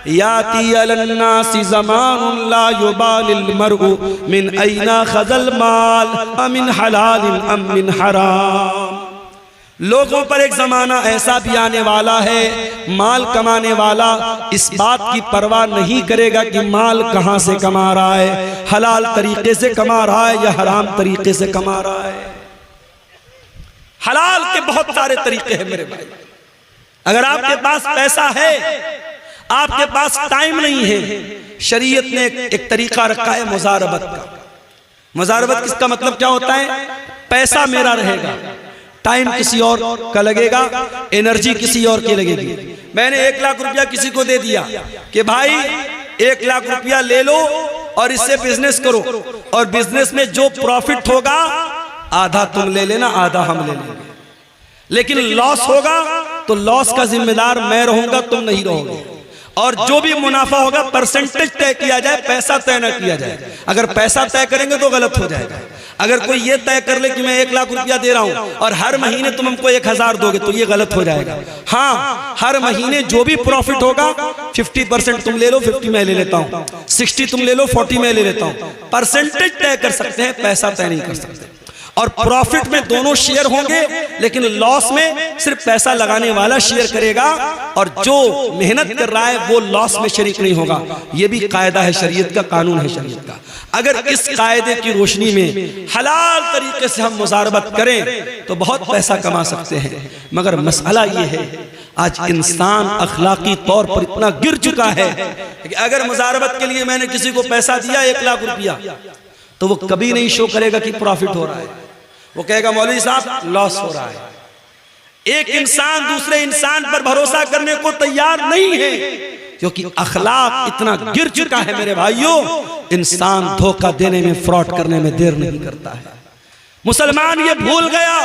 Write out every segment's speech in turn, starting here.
याती अलन्नासी ज़मानुन ला युबालिल मरउ मिन ऐना खज़ल माल अमिन हलालिन अम मिन हराम। लोगों पर एक ज़माना ऐसा भी आने वाला है, माल कमाने वाला इस बात की परवाह नहीं करेगा कि माल कहाँ से कमा रहा है, हलाल तरीके से कमा रहा है या हराम तरीके से कमा रहा है। हलाल के बहुत सारे तरीके हैं मेरे भाई। अगर आपके पास पैसा है, आपके पास टाइम नहीं है, शरीयत ने एक तरीका रखा है मुजारबत का। मुजारबत किसका मतलब क्या होता है? पैसा मेरा रहेगा, टाइम किसी और का लगेगा, एनर्जी किसी और की लगेगी। मैंने 1 लाख रुपया किसी को दे दिया कि भाई 1 लाख रुपया ले लो और इससे बिजनेस करो, और बिजनेस में जो प्रॉफिट होगा आधा तुम ले लेना, आधा हम ले लेंगे। लेकिन लॉस होगा तो लॉस का जिम्मेदार मैं रहूंगा, तुम नहीं रहोगे। और जो भी मुनाफा होगा परसेंटेज तय किया जाए, पैसा तय न किया जाए। अगर पैसा तय करेंगे तो गलत हो जाएगा। अगर कोई ये तय कर ले कि मैं 1 लाख रुपया दे रहा हूं और हर महीने तुम हमको 1000 दोगे, तो ये गलत हो जाएगा। हाँ, हर महीने जो भी प्रॉफिट होगा 50% तुम ले लो, 50 मैं ले लेता हूं, 60 तुम ले लो, 40 मैं ले लेता हूं। परसेंटेज तय कर सकते हैं, पैसा तय नहीं कर सकते। और प्रॉफिट में दोनों शेयर होंगे, लेकिन लॉस में सिर्फ पैसा लगाने वाला शेयर करेगा और जो मेहनत कर रहा है वो लॉस में शरीक नहीं होगा। ये भी कायदा है शरीयत का, कानून है शरीयत का। अगर इस कायदे की रोशनी में हलाल तरीके से हम मुजारबत करें तो बहुत पैसा कमा सकते हैं। मगर मसला ये है, आज इंसान अखलाकी तौर पर इतना गिर चुका है कि अगर मुजारबत के लिए मैंने किसी को पैसा दिया 1 लाख रुपया, तो वो कभी नहीं शो करेगा कि प्रॉफिट हो रहा है। वो कहेगा मौलवी साहब लॉस हो रहा है। एक इंसान दूसरे इंसान पर भरोसा करने को तैयार नहीं है, क्योंकि अखलाक इतना गिर चुका है मेरे भाइयों। इंसान धोखा देने में, फ्रॉड करने में देर नहीं करता है। मुसलमान ये भूल गया,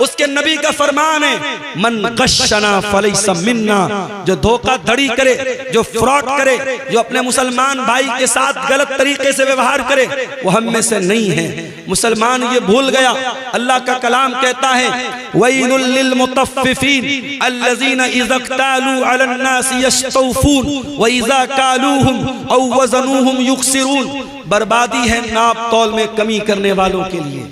उसके नबी का फरमान है, मन गशना फलैसा मिन्ना। जो धोखाधड़ी करे, जो फ्रॉड करे, जो अपने मुसलमान भाई के साथ गलत तरीके से व्यवहार करे, वो हम में से नहीं है। मुसलमान ये भूल गया। अल्लाह का कलाम कहता है, वैलुल लिल मुतफ्फिफीन अल्लज़ीना इज़ा क़तालू अलन नासी यस्तौफून व इज़ा कालूहुम औ वज़नूहुम युख़सिरून। बर्बादी है नाप तौल में कमी करने वालों के लिए।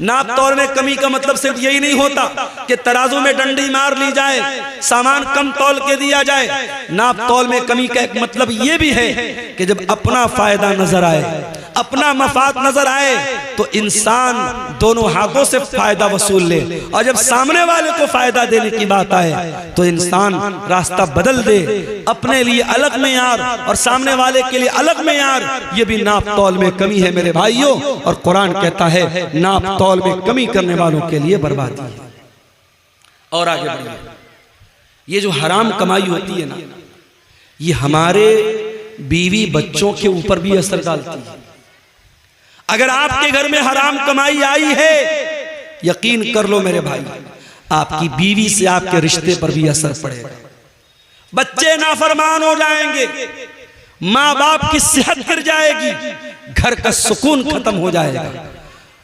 नाप तौल में कमी का मतलब सिर्फ यही नहीं होता कि तराजू में डंडी मार ली जाए, सामान कम तौल के दिया जाए। नाप तौल में कमी का एक मतलब यह भी है कि जब अपना फायदा नजर आए, अपना मफाद नजर आए, तो इंसान दोनों हाथों से फायदा वसूल ले। और जब सामने वाले को फायदा देने की बात आए तो इंसान रास्ता बदल दे, अपने लिए अलग मेयार और सामने वाले के लिए अलग मेयार। ये भी नाप तौल में कमी है मेरे भाइयों। और कुरान कहता है नाप तौल में कमी करने वालों के लिए बर्बादी है। और आगे बढ़िए, ये जो हराम कमाई होती है ना, ये हमारे बीवी बच्चों के ऊपर भी असर डालती है। अगर आपके घर में हराम कमाई आई है, यकीन कर लो मेरे भाई, आपकी बीवी से आपके रिश्ते पर भी असर पड़ेगा। बच्चे नाफरमान हो जाएंगे, माँ बाप की सेहत गिर जाएगी, घर का सुकून खत्म हो जाएगा।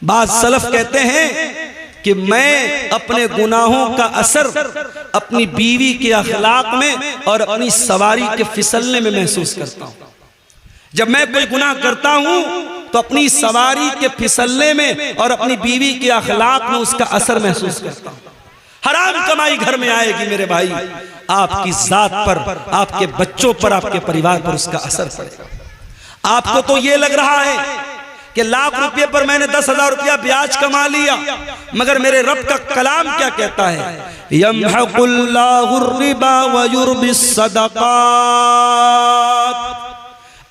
बाद सलफ कहते हैं कि मैं अपने गुनाहों का असर अपनी बीवी के अखलाक में और अपनी सवारी के फिसलने में महसूस करता हूं। जब मैं कोई गुनाह करता हूं तो अपनी सवारी के फिसलने में और अपनी बीवी के अखलाक में उसका असर महसूस करता हूं। हराम कमाई घर में आएगी मेरे भाई, आपकी जात पर, आपके बच्चों पर, आपके परिवार पर उसका असर पड़ेगा। आपको तो ये लग रहा है कि लाख रुपए पर मैंने 10,000 रुपया ब्याज कमा लिया, मगर मेरे रब का कलाम क्या कहता है, यमहकुल्लाहुर रिबा व युर्बिस सदक़ात।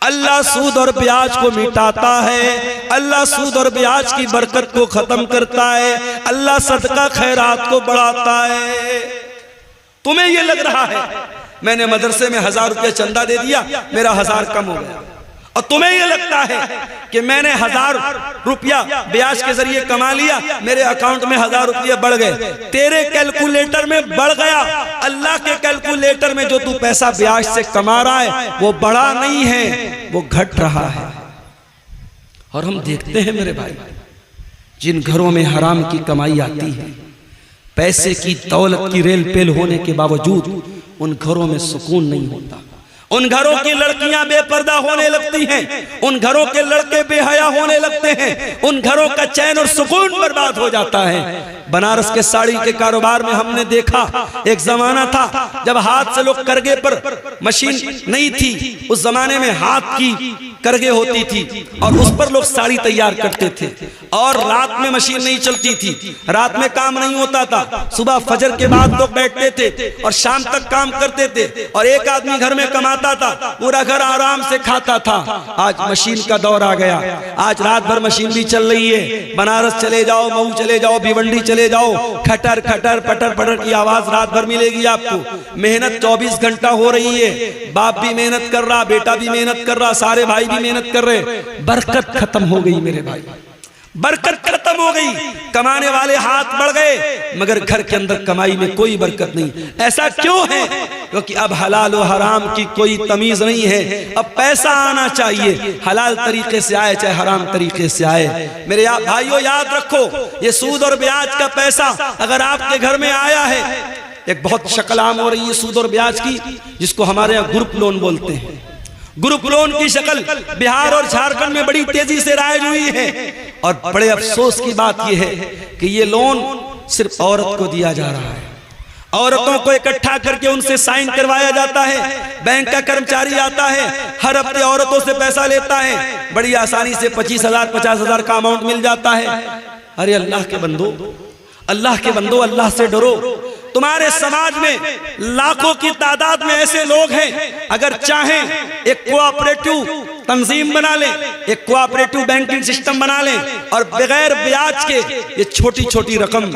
अल्लाह सूद और ब्याज को मिटाता है, अल्लाह सूद और ब्याज की बरकत को खत्म करता है, अल्लाह सदका खैरात को बढ़ाता है। तुम्हें यह लग रहा है मैंने मदरसे में 1000 रुपया चंदा दे दिया, मेरा 1000 कम हो गया, और तुम्हें यह लगता है कि मैंने 1000 रुपया ब्याज के जरिए कमा लिया, मेरे अकाउंट में 1000 रुपया बढ़ गए। तेरे कैलकुलेटर में बढ़ गया, अल्लाह के कैलकुलेटर में जो तू पैसा ब्याज से कमा रहा है वो बढ़ा नहीं है, वो घट रहा है। और हम देखते हैं मेरे भाई, जिन घरों में हराम की कमाई आती है, पैसे की दौलत की रेल पेल होने के बावजूद उन घरों में सुकून नहीं होता, उन घरों की लड़कियां बेपर्दा होने लगती हैं, उन घरों के लड़के बेहया होने लगते हैं, उन घरों का चैन और सुकून बर्बाद हो जाता है। बनारस के साड़ी के कारोबार में हमने देखा, एक जमाना था जब हाथ से लोग करगे पर, मशीन नहीं थी उस जमाने में, हाथ की करगे होती थी और उस पर लोग साड़ी तैयार करते थे। और रात में मशीन नहीं चलती थी, रात में काम नहीं होता था, सुबह फजर के बाद लोग बैठते थे और शाम तक काम करते थे और एक आदमी घर में कमाता था, पूरा घर आराम से खाता था। आज मशीन का दौर आ गया, आज रात भर मशीन भी चल रही है। बनारस चले जाओ, मऊ चले जाओ, भिवंडी चले जाओ, खटर खटर पटर पटर की आवाज रात भर मिलेगी आपको। मेहनत 24 घंटा हो रही है, बाप भी मेहनत कर रहा, बेटा भी मेहनत कर रहा, सारे भाई भी मेहनत कर रहे। बरकत खत्म हो गई मेरे भाई, बरकत खत्म हो गई। कमाने वाले हाथ बढ़ गए मगर घर के अंदर कमाई में कोई बरकत नहीं। ऐसा क्यों है? क्योंकि अब हलाल और हराम की कोई तमीज नहीं है। अब पैसा आना चाहिए, हलाल तरीके से आए चाहे हराम तरीके से आए। मेरे भाइयों याद रखो, ये सूद और ब्याज का पैसा अगर आपके घर में आया है, एक बहुत शक्ल आम हो रही है सूद और ब्याज की, जिसको हमारे यहाँ ग्रुप लोन बोलते हैं। ग्रुप लोन की शक्ल बिहार और झारखंड में बड़ी तेजी से राइज हुई है और बड़े अफसोस की बात यह है कि ये लोन सिर्फ औरत को दिया जा रहा है। औरतों को इकट्ठा करके उनसे साइन करवाया जाता है, बैंक का कर्मचारी आता है, हर हफ्ते औरतों से पैसा लेता है, बड़ी आसानी से 25,000 50,000 का अमाउंट मिल जाता है। अरे अल्लाह के बंदो, अल्लाह के बंदो, अल्लाह से डरो। तुम्हारे समाज में लाखों की तादाद में ऐसे लोग हैं, अगर चाहें एक कोऑपरेटिव तंजीम बना लें, एक कोऑपरेटिव बैंकिंग सिस्टम बना लें और बगैर ब्याज के ये छोटी छोटी रकम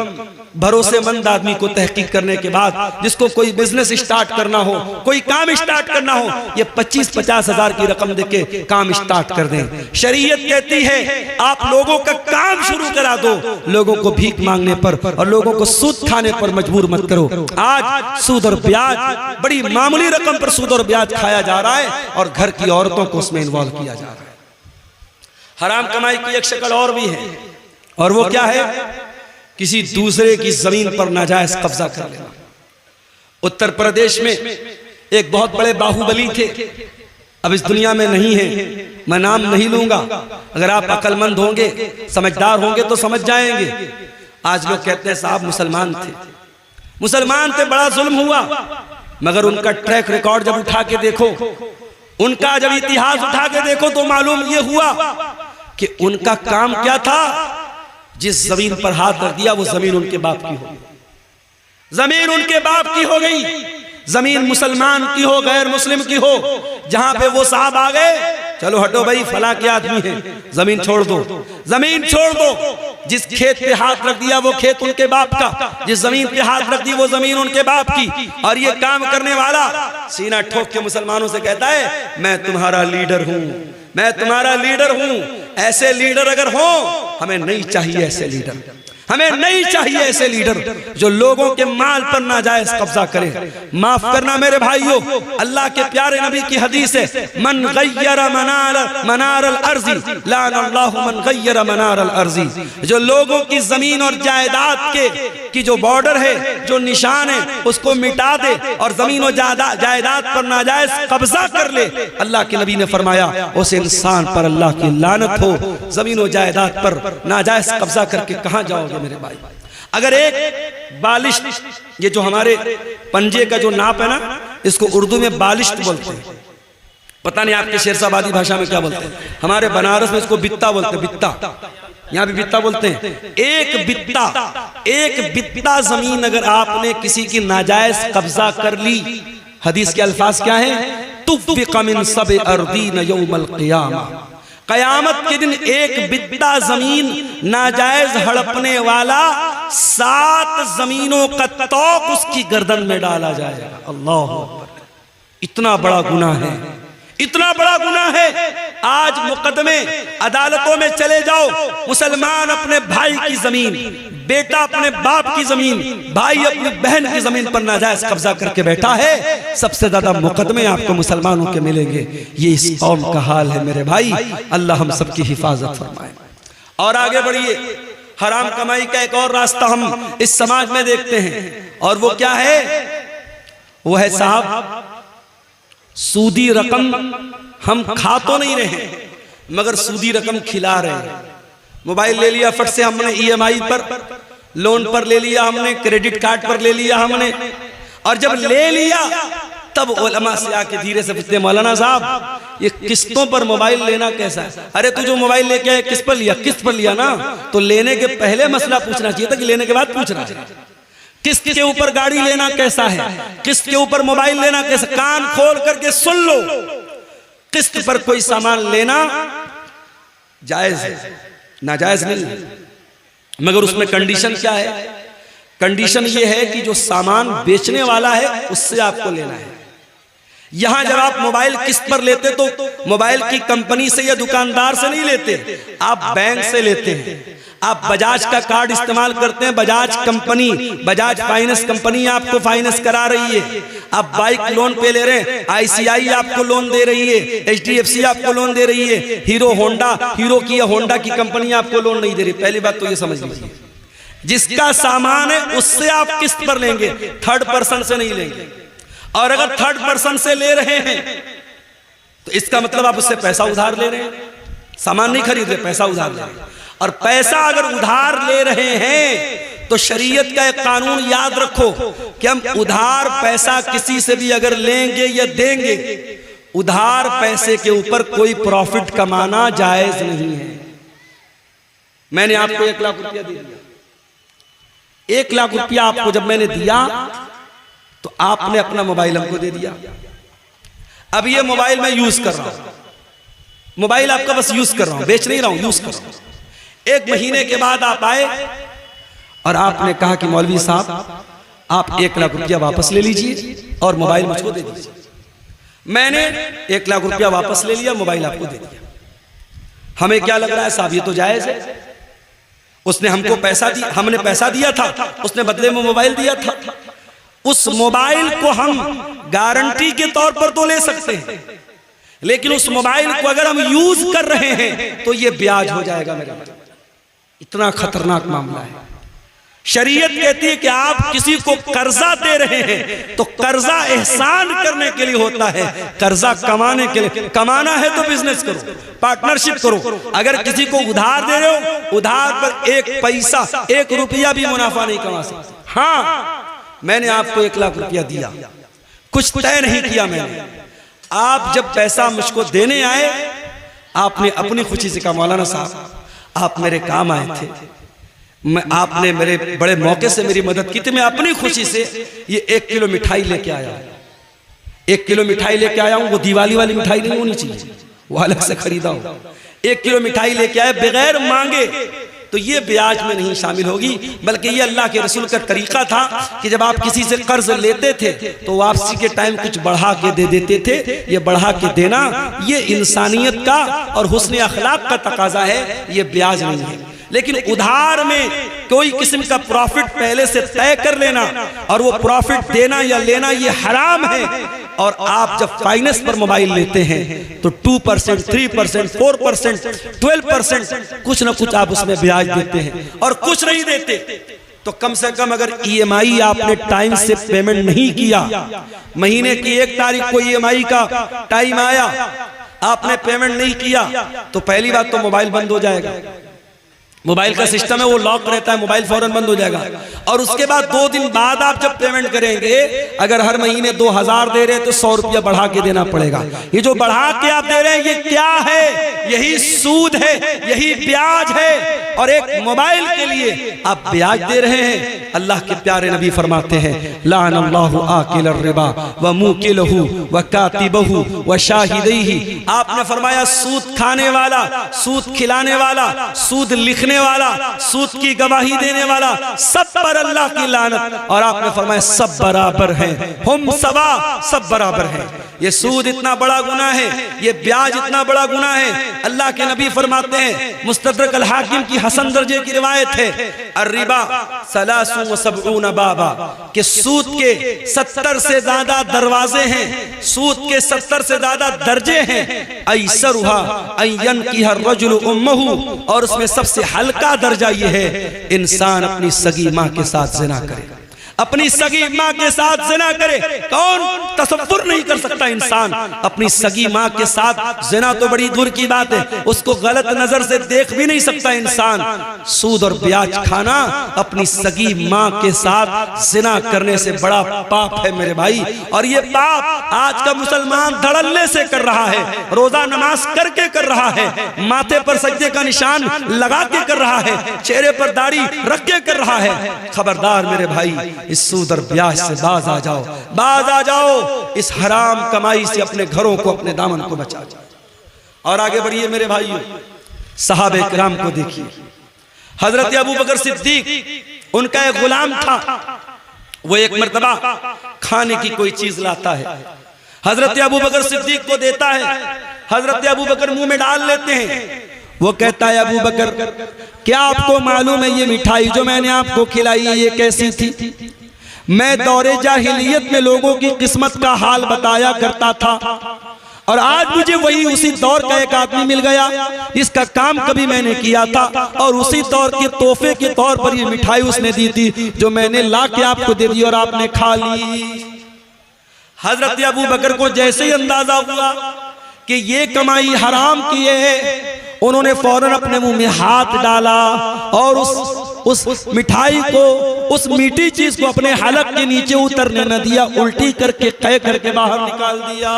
भरोसेमंद आदमी को तहकीक करने के बाद, जिसको कोई बिजनेस स्टार्ट करना हो, कोई काम स्टार्ट करना हो, ये 25-50 हजार की रकम देके काम स्टार्ट कर दें। शरीयत कहती है आप लोगों का काम शुरू करा दो, लोगों को भीख मांगने पर और लोगों को सूद खाने पर मजबूर मत करो। आज सूद और ब्याज, बड़ी मामूली रकम पर सूद और ब्याज खाया जा रहा है और घर की औरतों को उसमें इन्वॉल्व किया जा रहा है। हराम कमाई की एक शक्ल और भी है, और वो क्या है? किसी दूसरे की जमीन पर नाजायज कब्जा कर लेना। उत्तर प्रदेश में एक बहुत बड़े बाहुबली थे, अब इस दुनिया में नहीं है, मैं नाम नहीं लूंगा। अगर आप अक्लमंद होंगे, समझदार होंगे तो समझ जाएंगे। आज लोग कहते हैं साहब मुसलमान थे, मुसलमान थे, बड़ा जुल्म हुआ, मगर उनका ट्रैक रिकॉर्ड जब उठा के देखो, उनका जब इतिहास उठा के देखो तो मालूम ये हुआ कि उनका काम क्या था। जिस जमीन पर हाथ रख दिया वो जमीन उनके बाप की हो गई, जमीन उनके बाप की हो गई। जमीन मुसलमान की हो, गैर मुस्लिम की हो, जहां पे वो साहब आ गए, चलो हटो भाई फला के आदमी है, जमीन छोड़ दो, जमीन छोड़ दो। जिस खेत पे हाथ रख दिया वो खेत उनके बाप का, जिस जमीन पे हाथ रख दी वो जमीन उनके बाप की। और ये काम करने वाला सीना ठोक के मुसलमानों से कहता है मैं तुम्हारा लीडर हूं, मैं तुम्हारा लीडर हूं। ऐसे लीडर अगर हो, हमें नहीं चाहिए ऐसे लीडर, हमें नहीं चाहिए ऐसे लीडर जो लोगों के माल पर नाजायज कब्जा करे। माफ करना मेरे भाइयों, अल्लाह के प्यारे नबी की हदीस है, मन गय्यर मनार अल अर्ज़ी लानल्लाहु मन गय्यर मनार अल अर्ज़ी। जो लोगों की जमीन और जायदाद की जो बॉर्डर है, जो निशान है, उसको मिटा दे और जमीन और जायदाद पर नाजायज कब्जा कर ले, अल्लाह के नबी ने फरमाया उस इंसान पर अल्लाह की लानत हो। जमीन और जायदाद पर नाजायज कब्जा करके कहां जाओगे मेरे भाई? अगर एक बालिश, ये जो हमारे पंजे का जो नाप है ना, इसको उर्दू में बालिश्त बोलते हैं, पता नहीं आपके शेरशाबादी भाषा में क्या बोलते हैं, हमारे बनारस में इसको बित्ता बोलते हैं, बित्ता, यहाँ भी बित्ता बोलते हैं। एक बित्ता जमीन अगर आपने किसी की नाजायज कब्जा कर ली, हदीस के अल्फाज क्या है? तुफ़्फ़िक़ मिन सब'i अर्दीन यौमल क़ियामा, कयामत के दिन एक बित्ता जमीन नाजायज हड़पने वाला 7 जमीनों का तौक उसकी गर्दन में डाला जाएगा। अल्लाह अकबर, इतना बड़ा गुनाह है, इतना बड़ा गुनाह है। आज मुकदमे अदालतों में चले जाओ, मुसलमान अपने भाई की जमीन, बेटा अपने बाप की जमीन, भाई अपनी बहन की जमीन पर नाजायज कब्जा करके बैठा है। सबसे ज्यादा मुकदमे आपको मुसलमानों के मिलेंगे। ये इस कौम का हाल है मेरे भाई, अल्लाह हम सबकी हिफाजत फरमाए। और आगे बढ़िए, हराम कमाई का एक और रास्ता हम इस समाज में देखते हैं, और वो क्या है? वो है साहब सूदी रकम हम खा तो नहीं रहे मगर सूदी रकम खिला रहे हैं। मोबाइल ले लिया फट से हमने, EMI पर, लोन पर ले लिया हमने, क्रेडिट कार्ड पर ले लिया हमने, और जब ले लिया तब उलमा से आके धीरे से पूछते, मौलाना साहब ये किस्तों पर मोबाइल लेना कैसा है? अरे तू जो मोबाइल लेके आया किस पर लिया? किस्त पर लिया ना, तो लेने के पहले मसला पूछना चाहिए था कि लेने के बाद पूछना है। किस्त के ऊपर गाड़ी लेना कैसा है, किस्त के ऊपर मोबाइल लेना कैसा? कान खोल करके सुन लो, किस्त पर कोई सामान लेना जायज है, नाजायज नहीं, मगर उसमें कंडीशन क्या है? कंडीशन ये है कि जो सामान बेचने वाला है उससे आपको लेना है। यहां जब आप मोबाइल किस्त पर लेते तो मोबाइल की कंपनी से या दुकानदार से नहीं लेते, आप बैंक से लेते हैं। आप बजाज का कार्ड इस्तेमाल करते हैं, Bajaj company, Bajaj finance company आपको फाइनेंस करा रही है। आप बाइक लोन पे ले रहे हैं, ICI आपको लोन दे रही है, HDFC आपको लोन दे रही है, हीरो की या होंडा की कंपनी आपको लोन नहीं दे रही। पहली बात तो ये समझ लीजिए, जिसका सामान है उससे आप किस्त पर लेंगे, थर्ड पर्सन से नहीं लेंगे। और अगर थर्ड पर्सन से ले रहे हैं तो इसका मतलब आप उससे पैसा उधार ले रहे हैं, सामान नहीं खरीद रहे, पैसा उधार ले रहे हैं। और पैसा अगर उधार ले रहे हैं तो शरीयत का एक कानून याद रखो कि हम उधार पैसा किसी से भी अगर लेंगे या देंगे, उधार पैसे के ऊपर कोई प्रॉफिट कमाना जायज नहीं है। मैंने आपको 1 लाख रुपया दे दिया, 1 लाख रुपया आपको जब मैंने दिया तो आपने अपना मोबाइल हमको दे दिया। अब ये मोबाइल मैं यूज कर रहा हूं, मोबाइल आपका बस यूज कर रहा हूं, बेच नहीं रहा हूं, यूज कर रहा हूं। 1 महीने के बाद आप आए और आपने कहा कि मौलवी साहब आप 1 लाख रुपया वापस ले लीजिए और मोबाइल मुझको दे दीजिए। मैंने 1 लाख रुपया वापस ले लिया, मोबाइल आपको दे दिया। हमें क्या लग रहा है साहब, ये तो जायज है। उसने हमको पैसा दिया, हमने पैसा दिया था, उसने बदले में मोबाइल दिया था। उस मोबाइल को हम गारंटी के तौर पर तो ले सकते हैं, लेकिन उस मोबाइल को अगर हम यूज कर रहे हैं तो ये ब्याज हो जाएगा मेरा। इतना खतरनाक मामला है। शरीयत कहती है कि आप किसी को कर्जा दे रहे हैं तो कर्जा एहसान करने के लिए होता है, कर्जा कमाने के लिए। कमाना है तो बिजनेस करो, पार्टनरशिप करो। अगर किसी को उधार दे रहे हो, उधार पर 1 पैसा 1 रुपया भी मुनाफा नहीं कमा सकते। हाँ, मैंने आपको 1 लाख रुपया दिया, कुछ तय नहीं किया मैंने। आप जब पैसा मुझको देने आए, आपने अपनी खुशी से कहा मौलाना साहब आप मेरे काम आए थे, आपने मेरे बड़े मौके से मेरी मदद की थी, मैं अपनी खुशी से ये 1 किलो मिठाई लेके आया हूं। 1 किलो मिठाई लेके आया हूं, वो दिवाली वाली मिठाई नहीं होनी चाहिए, वो अलग से खरीदा हो। 1 किलो मिठाई लेके आए बगैर मांगे, तो ये ब्याज में नहीं शामिल होगी, बल्कि ये अल्लाह के रसूल का तरीका था कि जब आप किसी से कर्ज लेते थे तो वापसी के टाइम कुछ बढ़ा के दे देते थे। ये बढ़ा के देना ये इंसानियत का और हुस्न अखलाक का तकाजा है, ये ब्याज नहीं है। लेकिन उधार में कोई किस्म का प्रॉफिट पहले से तय कर लेना और वो प्रॉफिट देना या लेना ये हराम है। और आप जब फाइनेंस पर मोबाइल लेते हैं तो 2%, 3%, 4%, 12% कुछ ना कुछ आप उसमें ब्याज देते हैं, और कुछ नहीं देते तो कम से कम अगर EMI आपने टाइम से पेमेंट नहीं किया, महीने की 1 तारीख को EMI का टाइम आया, आपने पेमेंट नहीं किया, तो पहली बात तो मोबाइल बंद हो जाएगा। मोबाइल का सिस्टम है वो लॉक रहता है, मोबाइल फौरन बंद हो जाएगा। और उसके बाद 2 दिन बाद आप जब पेमेंट करेंगे, अगर हर महीने 2000 दे रहे हैं तो 100 रुपया बढ़ा के देना पड़ेगा। ये जो बढ़ा के आप दे रहे हैं ये क्या है? यही सूद है, यही ब्याज है। और एक मोबाइल के लिए आप ब्याज दे रहे हैं। अल्लाह के प्यारे नबी फरमाते हैं लानल्लाहु आकिल रिबा व मुकिलहु व कातिबहु व शाहिदैहि। आपने फरमाया सूद खाने वाला, सूद खिलाने वाला, सूद लिखने वाला, सूद की गवाही देने वाला, सब पर अल्लाह की लानत। और आपने फरमाया सब बराबर हैं, हम सवा, सब बराबर हैं। ये सूद इतना बड़ा गुनाह है, ये ब्याज इतना बड़ा गुनाह है। अल्लाह के नबी फरमाते हैं, मुस्तदरक अल हाकिम की हसन दर्जे की रिवायत है, अर्रिबा सलासु व सबऊन बाबा, कि सूद के 70 से ज्यादा दरवाजे हैं, सूद के 70 से ज्यादा दर्जे हैं। ऐसरुहा अयन की हर रजुल उम्महु, और उसमें सबसे हल्का दर्जा ये है इंसान अपनी सगी माँ के साथ ज़िना करे। अपनी सगी माँ के साथ ज़िना करे। कौन तसव्वुर नहीं कर सकता इंसान अपनी सगी माँ के साथ ज़िना, तो बड़ी दूर की बात है, उसको गलत नजर से देख भी नहीं सकता इंसान। सूद और ब्याज खाना अपनी सगी माँ के साथ ज़िना करने से बड़ा पाप है मेरे भाई। और ये पाप आज का मुसलमान धड़ल्ले से कर रहा है, रोजा नमाज करके कर रहा है, माथे पर सजदे का निशान लगा के कर रहा है, चेहरे पर दाढ़ी रख के कर रहा है। खबरदार मेरे भाई, इस सूद और ब्याज से बाज आ जाओ, बाज आ जाओ। इस हराम कमाई से अपने घरों को, अपने दामन को बचा जाओ। और आगे बढ़िए मेरे भाइयों, सहाबे किराम को देखिए। हजरत अबू बकर सिद्दीक, उनका एक गुलाम था, वो एक मर्तबा खाने की कोई चीज लाता है, हजरत अबू बकर सिद्दीक को देता है। हजरत अबू बकर मुंह में डाल लेते हैं। वो कहता है, अबू बकर क्या आपको मालूम है ये मिठाई जो मैंने आपको खिलाई ये कैसी थी? मैं दौरे जाहिलियत में लोगों की किस्मत का हाल बताया करता था, और आज मुझे वही उसी दौर का एक आदमी मिल गया इसका काम कभी मैंने किया था, और उसी दौर के तोहफे के तौर पर ये मिठाई उसने दी थी जो मैंने ला के आपको दे दी और आपने खा ली। हजरत अबू बकर को जैसे ही अंदाजा हुआ कि ये कमाई हराम की है, उन्होंने फौरन अपने मुंह में हाथ डाला और उस मिठाई को, उस मीठी चीज को अपने हलक के नीचे उतरने न दिया, उल्टी करके कह करके बाहर निकाल दिया।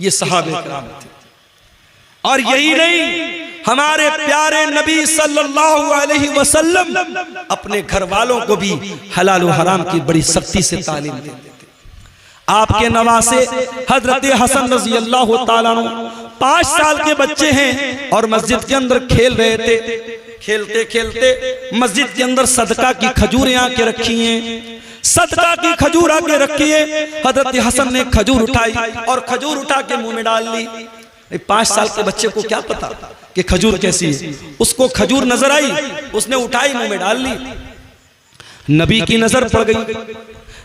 ये सहाबे किराम थे। और यही नहीं, हमारे प्यारे नबी सल्लल्लाहु अलैहि वसल्लम अपने घर वालों को भी हलाल और हराम की बड़ी सख्ती से तालीम देते थे। आपके नवासे हजरत हसन रजी अल्लाह ताला अन्हु 5 साल के बच्चे हैं और मस्जिद के अंदर खेल रहे थे। खेलते खेलते मस्जिद के अंदर सदका की खजूरें आके रखी हैं, सदका की खजूर आके रखी है। हजरत हसन ने खजूर उठाई और खजूर उठा के मुंह में डाल ली। 5 साल के बच्चे को क्या पता कि खजूर कैसी है? उसको खजूर नजर आई, उसने उठाई, मुंह में डाल ली। नबी की नजर पड़ गई,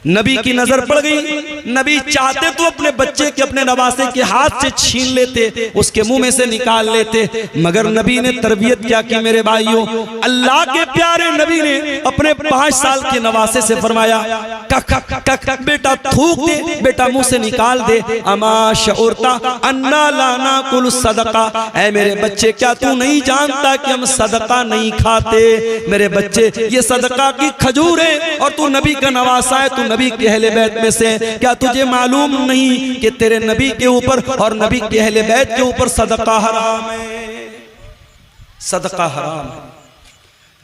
नबी की नजर पड़ गई। नबी चाहते तो अपने बच्चे के, अपने नवासे के हाथ से छीन लेते, उसके मुंह में से निकाल लेते, मगर नबी ने तरबियत क्या की मेरे भाइयों। अल्लाह के प्यारे नबी ने अपने 5 साल के नवासे से फरमाया, बेटा थूक दे, बेटा मुंह से निकाल दे। अमा शऊरता अन्ना लाना कुल सदका, ऐ मेरे बच्चे क्या तू नहीं जानता कि हम सदका नहीं खाते? मेरे बच्चे ये सदका की खजूर है और तू नबी का नवासा है, तू नबी के अहले बैत में से। क्या तुझे मालूम नहीं कि तेरे नबी के ऊपर और नबी के अहले बैत के ऊपर सदका हराम है? सदका हराम है,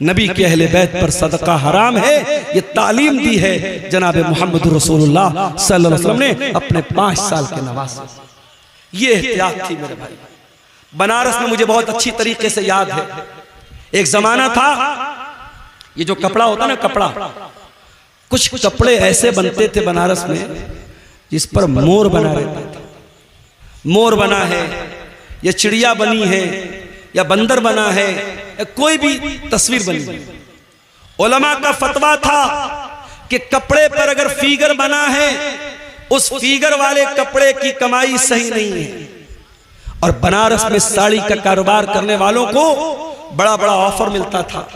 नबी के अहले बैत पर सदका हराम है। ये तालीम दी है जनाब मोहम्मद रसूलुल्लाह सल्लल्लाहु अलैहि वसल्लम ने अपने 5 साल के नवासे। ये एहतियात थी मेरे भाई। बनारस में मुझे बहुत अच्छी तरीके से याद है, एक जमाना था, ये जो कपड़ा होता ना, कपड़ा, कुछ कपड़े ऐसे बनते थे बनारस में जिस पर मोर बना रहता था। मोर बना है या चिड़िया बनी है या बंदर बना है या कोई भी तस्वीर बनी है। उलमा का फतवा था कि कपड़े पर अगर फिगर बना है, उस फिगर वाले कपड़े की कमाई सही नहीं है। और बनारस में साड़ी का कारोबार करने वालों को बड़ा बड़ा ऑफर मिलता था,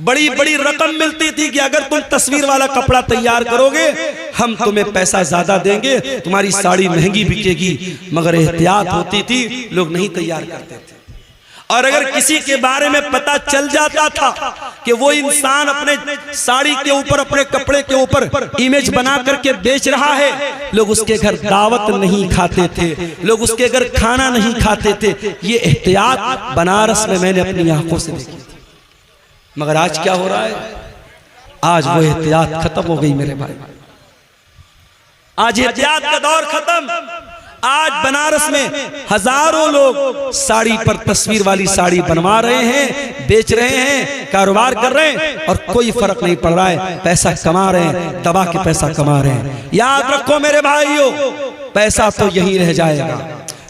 बड़ी बड़ी रकम मिलती थी कि अगर तुम तस्वीर वाला कपड़ा तैयार करोगे हम तुम्हें पैसा ज्यादा देंगे, तुम्हारी साड़ी महंगी बिकेगी। मगर एहतियात होती थी, लोग नहीं तैयार करते थे। और अगर किसी के बारे में पता चल जाता था कि वो इंसान अपने साड़ी के ऊपर, अपने कपड़े के ऊपर इमेज बना करके बेच रहा है, लोग उसके घर दावत नहीं खाते थे, लोग उसके घर खाना नहीं खाते थे। ये एहतियात बनारस में मैंने अपनी आंखों से देखी। मगर आज क्या हो रहा है? आज वो एहतियात खत्म हो गई मेरे भाई। आज एहतियात का दौर खत्म। आज बनारस में हजारों लोग साड़ी पर तस्वीर वाली साड़ी बनवा रहे हैं, बेच रहे हैं, कारोबार कर रहे हैं और कोई फर्क नहीं पड़ रहा है। पैसा कमा रहे हैं, दबा के पैसा कमा रहे हैं। याद रखो मेरे भाइयों, पैसा तो यहीं रह जाएगा,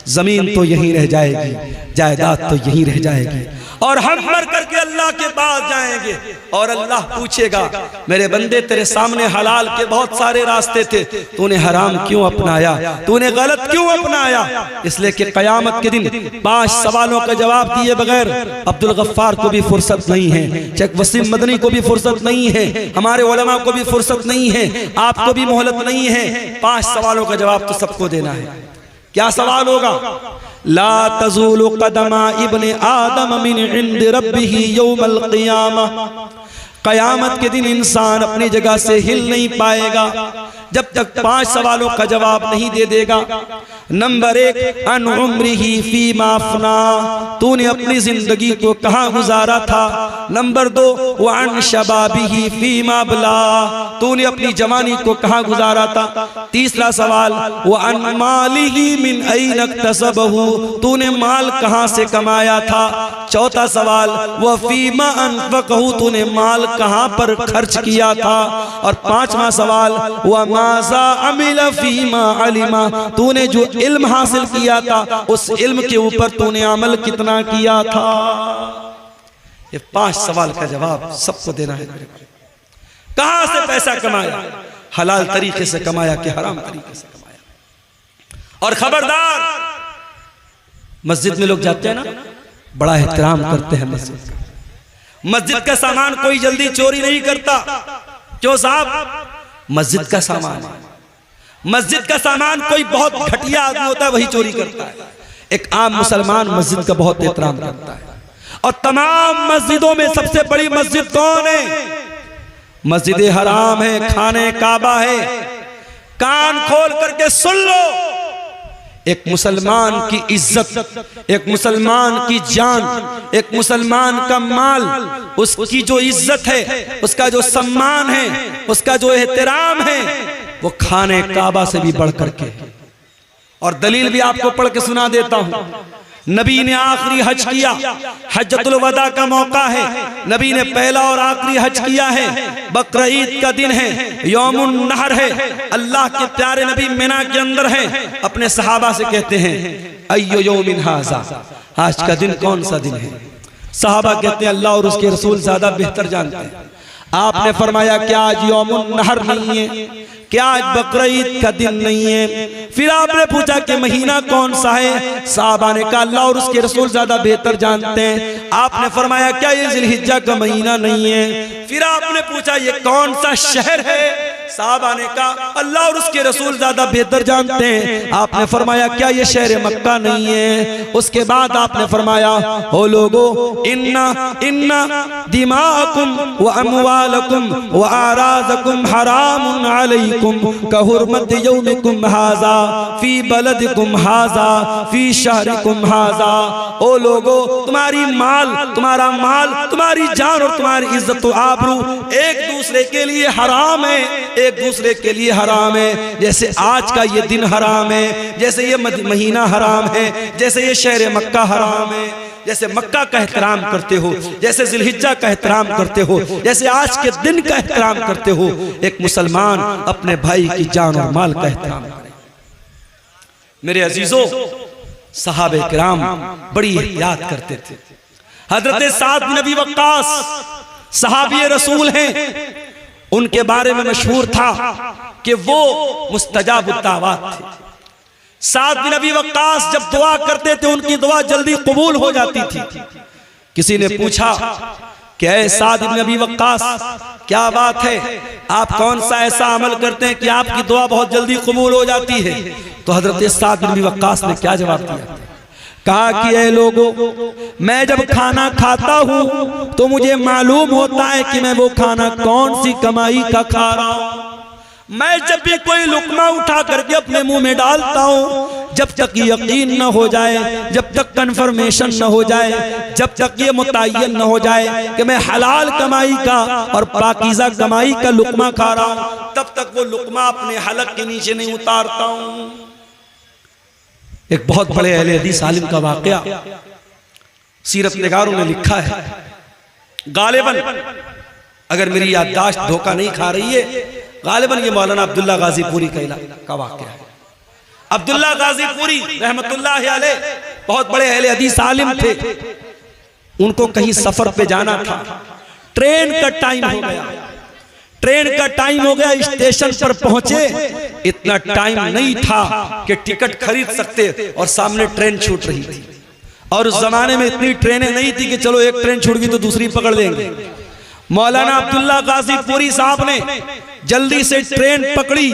जमीन तो यहीं रह जाएगी, जायदाद तो यहीं रह जाएगी। और हम मर करके अल्लाह के पास जाएंगे और अल्लाह पूछेगा मेरे बंदे तेरे सामने हलाल के बहुत सारे रास्ते थे, तूने हराम क्यों अपनाया, तूने गलत क्यों अपनाया। इसलिए कि क़यामत के दिन 5 सवालों का जवाब दिए बगैर अब्दुल गफ्फार को भी फुर्सत नहीं है, शेख वसीम मदनी को भी फुर्सत नहीं है, हमारे उलमा को भी फुर्सत नहीं है, आपको भी मोहलत नहीं है। 5 सवालों का जवाब तो सबको देना है। क्या सवाल होगा? ला तज़ूलु क़दमा इब्ने आदम मिन इंद रब्बिही यौमल क़ियामा। क़यामत के दिन इंसान अपनी जगह से हिल नहीं पाएगा जब तक 5 सवालों का जवाब नहीं दे देगा। नंबर 1, अन उम्रिही फीमा अफ़ना, तूने अपनी जिंदगी को कहाँ गुजारा था। नंबर 2, व अन शबाबिही फीमा अबला, तूने अपनी जवानी को कहाँ गुजारा था। तीसरा सवाल, व अन मालिही मिन ऐन इक्तसबहू, तूने माल कहाँ से कमाया था। चौथा सवाल, व फीमा अनफ़क़हू, तूने माल कहाँ पर खर्च किया था। और 5वां सवाल, व माज़ा अमिला फीमा अलिमा, तूने जो इल्म हासिल किया था उस इल्म के ऊपर तूने अमल कितना किया था। ये 5 सवाल का जवाब सबको देना है। कहां से पैसा कमाया, हलाल तरीके से कमाया कि हराम तरीके से कमाया। और खबरदार, मस्जिद में लोग जाते हैं ना, बड़ा एहतराम करते हैं मस्जिद का। मस्जिद का सामान कोई जल्दी चोरी नहीं करता। क्यों साहब? मस्जिद का सामान, मस्जिद का सामान कोई बहुत घटिया आदमी होता है वही चोरी करता है। एक आम मुसलमान मस्जिद का बहुत एहतराम करता है। और तमाम मस्जिदों में सबसे बड़ी मस्जिद कौन है? मस्जिद हराम है, खाने काबा है। कान खोल करके सुन लो, एक मुसलमान की इज्जत, एक मुसलमान की जान, एक मुसलमान का माल, उसकी जो इज्जत है, उसका जो सम्मान है, उसका जो एहतराम है, वो खाने काबा से भी बढ़ करके। और दलील भी आपको पढ़ के सुना देता हूं। नबी ने आखिरी हज किया, हज्जतुल वदा का मौका है, नबी ने पहला और आखिरी हज किया है। बकरा ईद का दिन है, यौमुन नहर है, अल्लाह के प्यारे नबी मिना के अंदर है। अपने सहाबा से कहते हैं अय्यो यौमिन हाज़ा, आज का दिन कौन सा दिन है। सहाबा कहते हैं अल्लाह और उसके रसूल ज्यादा बेहतर जानते हैं। आपने फरमाया क्या आज यौमुन नहर नहीं है, क्या आज बकरा ईद का दिन नहीं है। फिर आपने पूछा कि महीना कौन सा है। साहबा ने कहा अल्लाह और उसके रसूल ज्यादा बेहतर जानते हैं। आपने फरमाया क्या ये जिलहिज्जा का महीना नहीं है। फिर आपने पूछा ये कौन सा शहर है। साहबा ने कहा अल्लाह और उसके रसूल ज्यादा बेहतर जानते हैं। आपने फरमाया क्या ये शहर मक्का नहीं है। उसके बाद आपने फरमाया हो लोगो इन्ना इन्ना दिमाकुम व अमवालकुम व आराज़कुम हरामुन अलैकुम कहुरमत यौमिकुम हाज़ा फी बलदिकुम हाज़ा फी शहरिकुम हाज़ा। ओ लोगो तुम्हारी माल, तुम्हारा माल, तुम्हारी जान और तुम्हारी इज्जत व आबरू एक दूसरे के लिए हराम है, एक दूसरे के लिए हराम है। जैसे आज का ये दिन हराम है, जैसे ये महीना हराम है, जैसे ये शहर मक्का हराम है, जैसे मक्का का एहतराम करते हो, जैसे जिलहिज्जा का एहतराम करते हो, जैसे आज के दिन का एहतराम करते हो, एक मुसलमान अपने भाई की जान और माल का एहतराम करे। मेरे अजीजों, सहाबे किराम बड़ी एहतियात करते थे। हजरत साद बिन अबी वक्कास सहाबी रसूल हैं। उनके बारे में मशहूर था कि वो मुस्तजाबुद दावत थे। साद बिन अबी वक्कास जब दुआ करते थे उनकी दुआ जल्दी कबूल हो जाती थी। किसी ने पूछा कि ऐ साद बिन अबी वक्कास क्या बात है, आप कौन सा ऐसा अमल करते हैं कि आपकी दुआ बहुत जल्दी कबूल हो जाती है। तो हजरत साद बिन अबी वक्कास ने क्या जवाब दिया। कहा कि ऐ लोगों, मैं जब खाना खाता हूं तो मुझे मालूम होता है कि मैं वो खाना कौन सी कमाई का खा रहा हूं। मैं जब भी कोई लुकमा उठा करके अपने मुंह में डालता हूं, जब तक यकीन न हो जाए, जब तक कंफर्मेशन न हो जाए, जब तक ये मुतय्यन न हो जाए कि मैं हलाल कमाई का और पाकीज़ा कमाई का लुकमा खा रहा हूं, तब तक वो लुकमा अपने हलक के नीचे नहीं उतारता हूं। एक बहुत बड़े अहले हदीस आलिम का वाकया सीरत निगारों ने लिखा है। गालिबन अगर मेरी याददाश्त धोखा नहीं खा रही है, गालिबन ये मौलाना अब्दुल्ला गाजीपुरी का वाकया है। अब्दुल्ला गाजीपुरी रहमतुल्लाह अलैह बहुत बड़े अहले हदीस आलिम थे। उनको कहीं सफर पे जाना था, ट्रेन का टाइम हो गया, ट्रेन का टाइम हो गया, स्टेशन पर पहुंचे, इतना टाइम नहीं था कि टिकट खरीद सकते और सामने ट्रेन छूट रही थी। और उस जमाने में इतनी ट्रेनें नहीं थी कि चलो एक ट्रेन छूट गई तो दूसरी पकड़ लेंगे। मौलाना अब्दुल्ला गाजीपुरी साहब ने जल्दी से ट्रेन पकड़ी,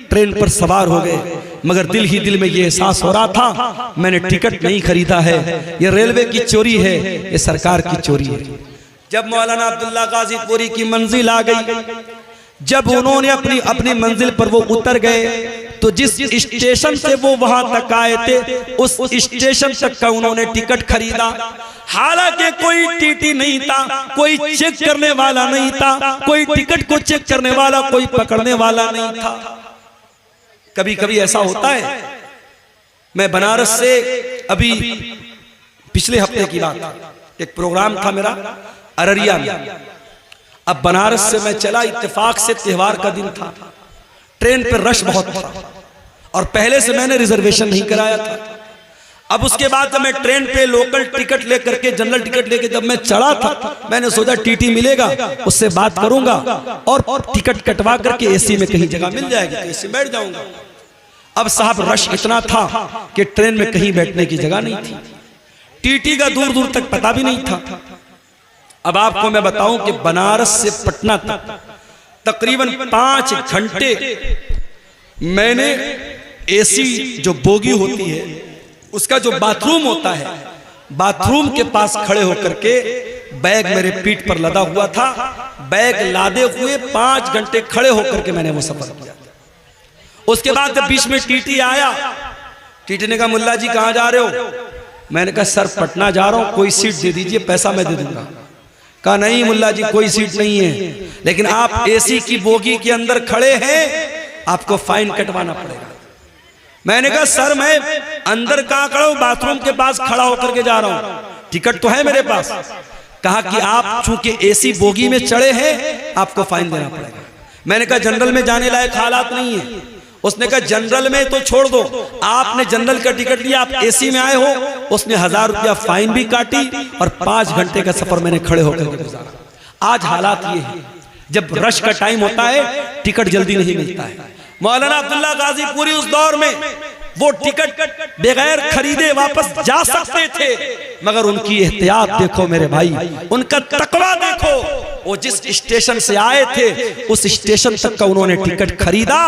ट्रेन पर सवार हो गए, मगर दिल ही दिल में ये एहसास हो रहा था मैंने टिकट नहीं खरीदा है, ये रेलवे की चोरी है, ये सरकार की चोरी है। जब मौलाना अब्दुल्ला गाजीपुरी की मंजिल आ गई, जब उन्होंने अपनी मंजिल पर वो उतर गए, तो जिस स्टेशन से वो वहां तक आए थे उस स्टेशन तक का उन्होंने टिकट खरीदा। हालांकि कोई टीटी नहीं था, कोई चेक करने वाला नहीं था, कोई टिकट को चेक करने वाला, कोई पकड़ने वाला नहीं था। कभी कभी ऐसा होता है, मैं बनारस से अभी पिछले हफ्ते की बात, एक प्रोग्राम था मेरा अररिया में। अब बनारस से मैं चला, इत्तेफाक से त्योहार का दिन था, ट्रेन पर रश बहुत था और पहले से मैंने रिजर्वेशन नहीं कराया था। अब उसके बाद जब मैं ट्रेन पे लोकल टिकट लेकर के, जनरल टिकट लेके जब मैं चढ़ा था, मैंने सोचा टीटी मिलेगा, उससे बात करूंगा और टिकट कटवा करके एसी में कहीं जगह मिल जाएगी तो एसी बैठ जाऊंगा। अब साहब रश इतना था कि ट्रेन में कहीं बैठने की जगह नहीं थी, टीटी का दूर दूर तक पता भी नहीं था। अब आपको मैं बताऊं कि बनारस से पटना तक तकरीबन 5 घंटे मैंने एसी जो बोगी होती है उसका जो बाथरूम होता है, बाथरूम के पास खड़े होकर के, बैग मेरे पीठ पर लदा हुआ था, बैग लादे हुए 5 घंटे खड़े होकर के मैंने वो सफर किया। उसके बाद जब बीच में टीटी आया, टीटी ने कहा मुल्ला जी कहां जा रहे हो? मैंने कहा सर पटना जा रहा हूं, कोई सीट दे दीजिए, पैसा मैं दे दूंगा। कहा नहीं मुल्ला जी कोई सीट नहीं है, लेकिन आप एसी की बोगी के अंदर खड़े हैं, आपको फाइन कटवाना पड़ेगा। मैंने कहा सर मैं अंदर कहां खड़ा हूं, बाथरूम के पास खड़ा होकर के जा रहा हूं, टिकट तो है मेरे पास। कहा कि आप चूंकि एसी बोगी में चढ़े हैं आपको फाइन देना पड़ेगा। मैंने कहा जनरल में जाने लायक हालात नहीं है। उसने कहा जनरल में तो छोड़ दो, आपने जनरल का टिकट लिया, आप एसी में आए हो। उसने 1000 रुपया फाइन भी काटी और 5 घंटे का सफर मैंने खड़े होकर गुजारा। आज हालात ये है, जब रश का टाइम होता है टिकट जल्दी नहीं मिलता है। मौलाना अब्दुल्ला गाजीपुरी उस दौर में वो टिकट बगैर खरीदे वापस जा सकते थे, मगर उनकी एहतियात देखो मेरे भाई, उनका तकवा देखो। वो जिस स्टेशन से आए थे उस स्टेशन तक का उन्होंने टिकट खरीदा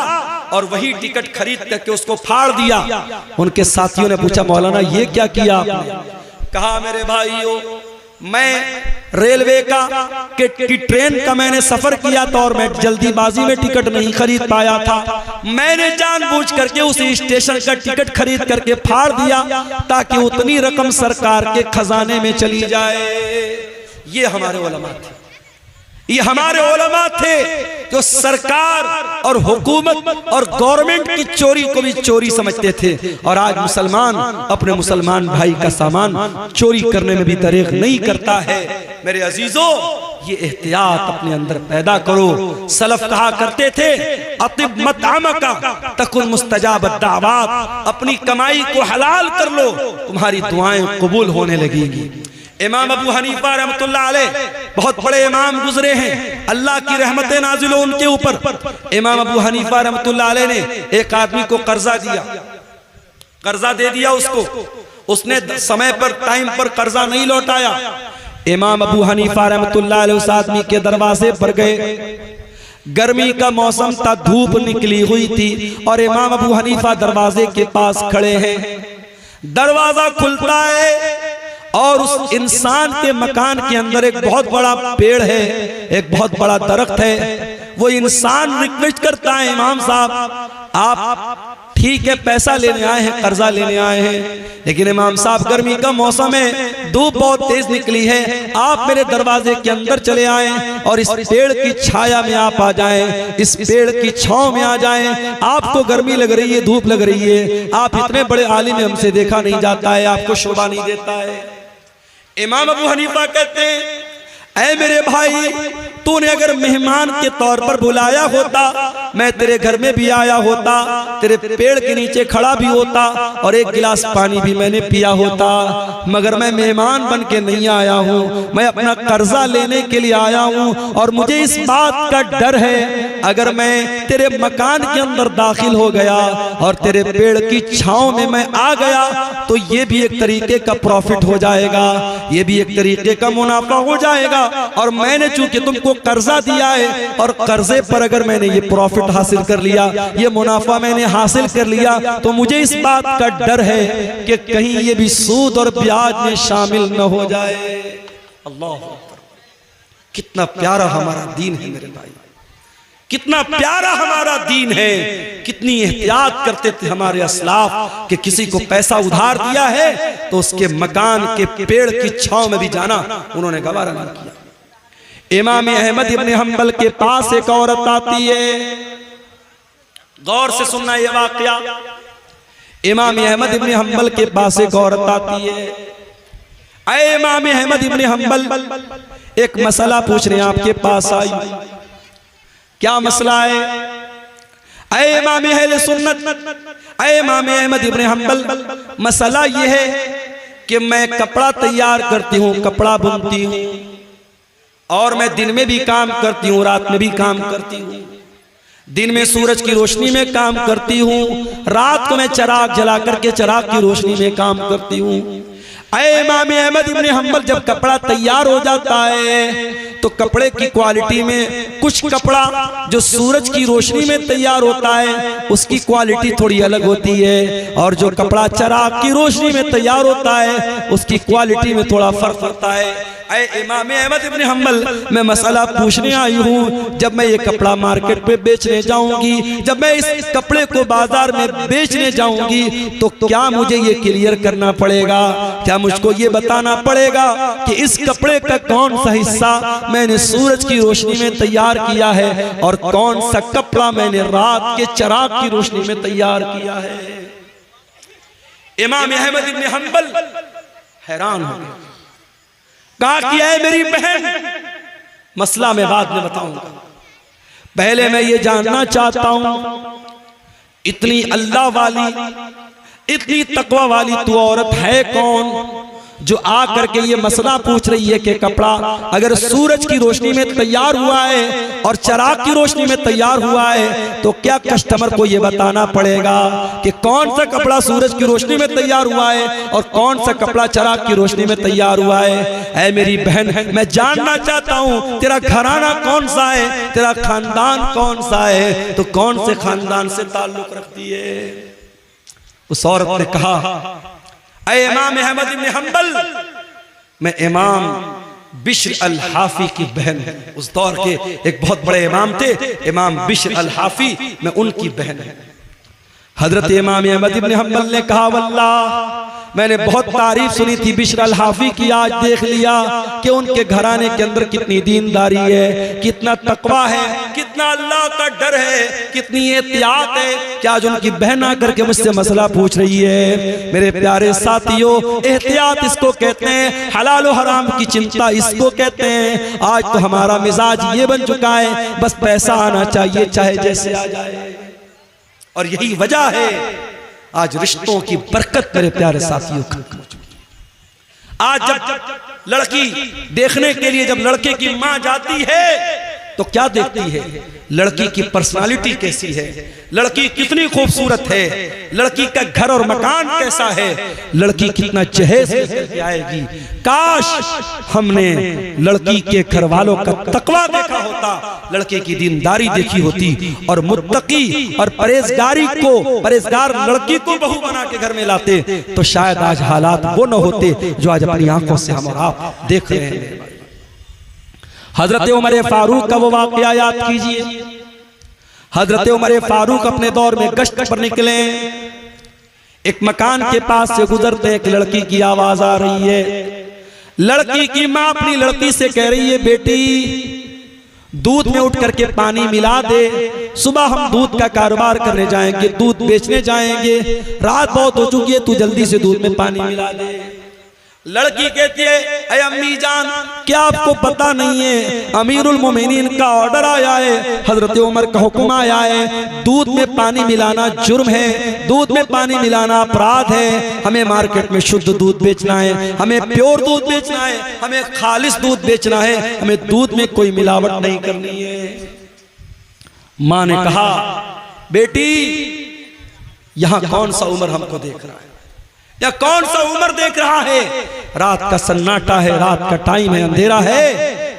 और वही टिकट खरीद करके उसको फाड़ दिया। उनके साथियों ने पूछा मौलाना ये क्या किया आपने? कहा मेरे भाइयों मैं रेलवे की ट्रेन का मैंने सफर किया था और मैं जल्दीबाजी में टिकट नहीं खरीद पाया था। मैंने जानबूझ करके उस स्टेशन का टिकट खरीद करके फाड़ दिया ताकि उतनी रकम सरकार के खजाने में चली जाए। ये हमारे उलमा थे, ये हमारे उलमा थे जो सरकार और हुकूमत और गवर्नमेंट की चोरी को भी चोरी समझते थे। और आज मुसलमान अपने मुसलमान भाई का सामान चोरी करने में भी दरेग नहीं करता है। मेरे अजीजों ये एहतियात अपने अंदर पैदा करो। सलफ कहा करते थे अतिब मतआमका तकुन मुस्तजाब दावात, अपनी कमाई को हलाल कर लो तुम्हारी दुआएं कबूल होने लगेगी। इमाम अबू हनीफा रहमतुल्लाह अलैह बहुत बड़े इमाम गुजरे हैं, अल्लाह की रहमतें नाजिल हो उनके ऊपर। इमाम अबू हनीफा रहमतुल्लाह अलैह ने एक आदमी को कर्जा दिया, कर्जा दे दिया उसको, उसने समय पर टाइम पर कर्जा नहीं लौटाया। इमाम अबू हनीफा रहमतुल्लाह अलैह उस आदमी के दरवाजे पर गए। गर्मी का मौसम था, धूप निकली हुई थी और इमाम अबू हनीफा दरवाजे के पास खड़े हैं। दरवाजा खुलता है और उस इंसान के मकान के अंदर एक बहुत बड़ा पेड़ है, एक बहुत बड़ा दरख्त है। वो इंसान रिक्वेस्ट करता है इमाम साहब आप ठीक है पैसा लेने आए हैं, कर्जा लेने आए हैं, लेकिन इमाम साहब गर्मी का मौसम है, धूप बहुत तेज निकली है, आप मेरे दरवाजे के अंदर चले आए और इस पेड़ की छाया में आप आ जाएं, इस पेड़ की छांव में आ जाएं। आपको गर्मी लग रही है, धूप लग रही है, आप इतने बड़े आलिम हमसे देखा नहीं जाता है, आपको शोभा नहीं देता है। इमाम अबू हनीफा कहते हैं ऐ मेरे भाई, तूने अगर मेहमान के तौर पर बुलाया होता, मैं तेरे घर में भी आया होता, तेरे पेड़ के नीचे खड़ा भी होता और एक गिलास पानी भी मैंने पिया होता, मगर मैं मेहमान बन के नहीं आया हूँ, मैं अपना कर्जा लेने के लिए आया हूँ। और मुझे इस बात का डर है, अगर मैं तेरे मकान के अंदर दाखिल हो गया और तेरे पेड़ की छांव में मैं आ गया, तो ये भी एक तरीके का प्रॉफिट हो जाएगा, ये भी एक तरीके का मुनाफा हो जाएगा। और मैंने चूंकि तुमको कर्जा दिया है और कर्जे पर अगर मैंने ये प्रॉफिट हासिल कर लिया, ये मुनाफा मैंने हासिल कर लिया, तो मुझे इस बात का डर है कि कहीं ये भी सूद और ब्याज में शामिल न हो जाए। अल्लाह अकबर, कितना प्यारा हमारा दीन है मेरे भाई, कितना प्यारा हमारा दीन है। कितनी एहतियात करते थे हमारे असलाफ कि किसी को पैसा उधार दिया है तो उसके मकान के पेड़ की छांव में भी जाना उन्होंने गवारा नहीं किया। इमाम अहमद इब्न हंबल के पास एक औरत आती है, गौर से सुनना ये वाकया। इमाम अहमद इब्न हंबल के पास एक औरत आती है। ऐ इमाम अहमद इब्न हंबल, एक मसला पूछने आपके पास आई। क्या मसला है? ऐ इमाम अहले सुन्नत, ऐ इमाम अहमद इब्न हंबल, मसला ये है कि मैं कपड़ा तैयार करती हूँ, कपड़ा बुनती हूँ, और मैं दिन में भी काम करती हूँ, रात में भी काम करती हूँ। दिन में सूरज की रोशनी में काम करती हूँ, रात को मैं चिराग जला करके चिराग की रोशनी में काम करती हूँ। ऐ इमाम अहमद इब्न हंबल, जब कपड़ा तैयार हो जाता है तो कपड़े की क्वालिटी में कुछ कपड़ा जो सूरज की रोशनी में तैयार होता है उसकी क्वालिटी थोड़ी अलग होती है, और जो कपड़ा चिराग की रोशनी में तैयार होता है उसकी क्वालिटी में थोड़ा फर्क होता है। ऐ इमाम अहमद इब्न हंबल, मैं मसला पूछने आई हूँ, जब मैं ये कपड़ा मार्केट पे बेचने जाऊंगी, जब मैं इस कपड़े को बाजार में बेचने जाऊंगी, तो क्या मुझे ये क्लियर करना पड़ेगा, क्या मुझको ये बताना पड़ेगा कि इस कपड़े का कौन सा हिस्सा मैंने सूरज की रोशनी में तैयार किया है और कौन सा कपड़ा मैंने रात के चिराग की रोशनी में तैयार किया है। इमाम अहमद इब्न हंबल हैरान हो गए, कहा कि है मेरी बहन, मसला मैं बाद में बताऊंगा, पहले मैं ये जानना चाहता हूं, इतनी अल्लाह वाली, इतनी तकवा वाली तू औरत है कौन जो आ करके ये मसला पूछ रही है कि कपड़ा अगर सूरज की रोशनी में तैयार हुआ है और चिराग की रोशनी में तैयार हुआ है, तो क्या कस्टमर को ये बताना पड़ेगा कि कौन सा कपड़ा सूरज की रोशनी में तैयार हुआ है और कौन सा कपड़ा चिराग की रोशनी में तैयार हुआ है। ऐ मेरी बहन, मैं जानना चाहता हूँ तेरा घराना कौन सा है, तेरा खानदान कौन सा है, तो कौन से खानदान से ताल्लुक रखती है। उस औरत ने कहा, ऐ इमाम अहमद इब्न हंबल, मैं इमाम बिश्र अल हाफी की बहन हूं। उस दौर के एक बहुत बड़े इमाम थे, इमाम बिश्र अल हाफी, मैं उनकी बहन हूं। हजरत इमाम अहमद इब्न हंबल ने कहा, वल्लाह मैंने बहुत तारीफ सुनी थी बिश्र अल हाफी की, आज देख लिया कि उनके घराने के अंदर कितनी दीनदारी है, कितना तकवा है, कितना अल्लाह का डर है, कितनी एहतियात है कि आज उनकी बहन आकर के मुझसे मसला पूछ रही है। मेरे प्यारे साथियों, एहतियात इसको कहते हैं, हलाल और हराम की चिंता इसको कहते हैं। आज तो हमारा मिजाज ये बन चुका है, बस पैसा आना चाहिए चाहे जैसे आ जाए, और यही वजह है आज रिश्तों की बरकत मेरे प्यारे साथियों खत्म हो चुकी है। आज जब लड़की देखने के लिए जब लड़के की मां जाती है तो क्या देखती है, लड़की की पर्सनालिटी कैसी है, लड़की कितनी खूबसूरत है, लड़की का घर और मकान कैसा है, लड़की कितना जहेज लेकर आएगी। काश हमने लड़की के घर वालों का तकवा देखा होता, लड़के की दीनदारी देखी होती, और मुत्तकी और परहेजगार लड़की को बहू बना के घर में लाते, तो शायद आज हालात वो न होते जो आज अपनी आंखों से हम और आप देख रहे हैं। हजरत उमर फारूक का वो वाकया याद कीजिए। हजरत उमर फारूक अपने दौर में गश्त पर निकले, एक मकान के पास से गुजरते एक लड़की की आवाज आ रही है। लड़की की मां अपनी लड़की से कह रही है, बेटी दूध में उठ करके पानी मिला दे, सुबह हम दूध का कारोबार करने जाएंगे, दूध बेचने जाएंगे, रात बहुत हो चुकी है, तू जल्दी से दूध में पानी मिला दे। लड़की कहती है, अरे अम्मी जान, क्या आपको पता नहीं है अमीरुल मोमिनीन का ऑर्डर आया है, हजरत उमर का हुक्म आया है, दूध में पानी मिलाना जुर्म है, दूध में पानी मिलाना अपराध है, हमें मार्केट में शुद्ध दूध बेचना है, हमें प्योर दूध बेचना है, हमें खालिस दूध बेचना है, हमें दूध में कोई मिलावट नहीं करनी है। माँ ने कहा, बेटी यहाँ कौन सा उमर हमको देख रहा है, या कौन सा उमर देख रहा है, रात का सन्नाटा है, रात का टाइम है, अंधेरा है,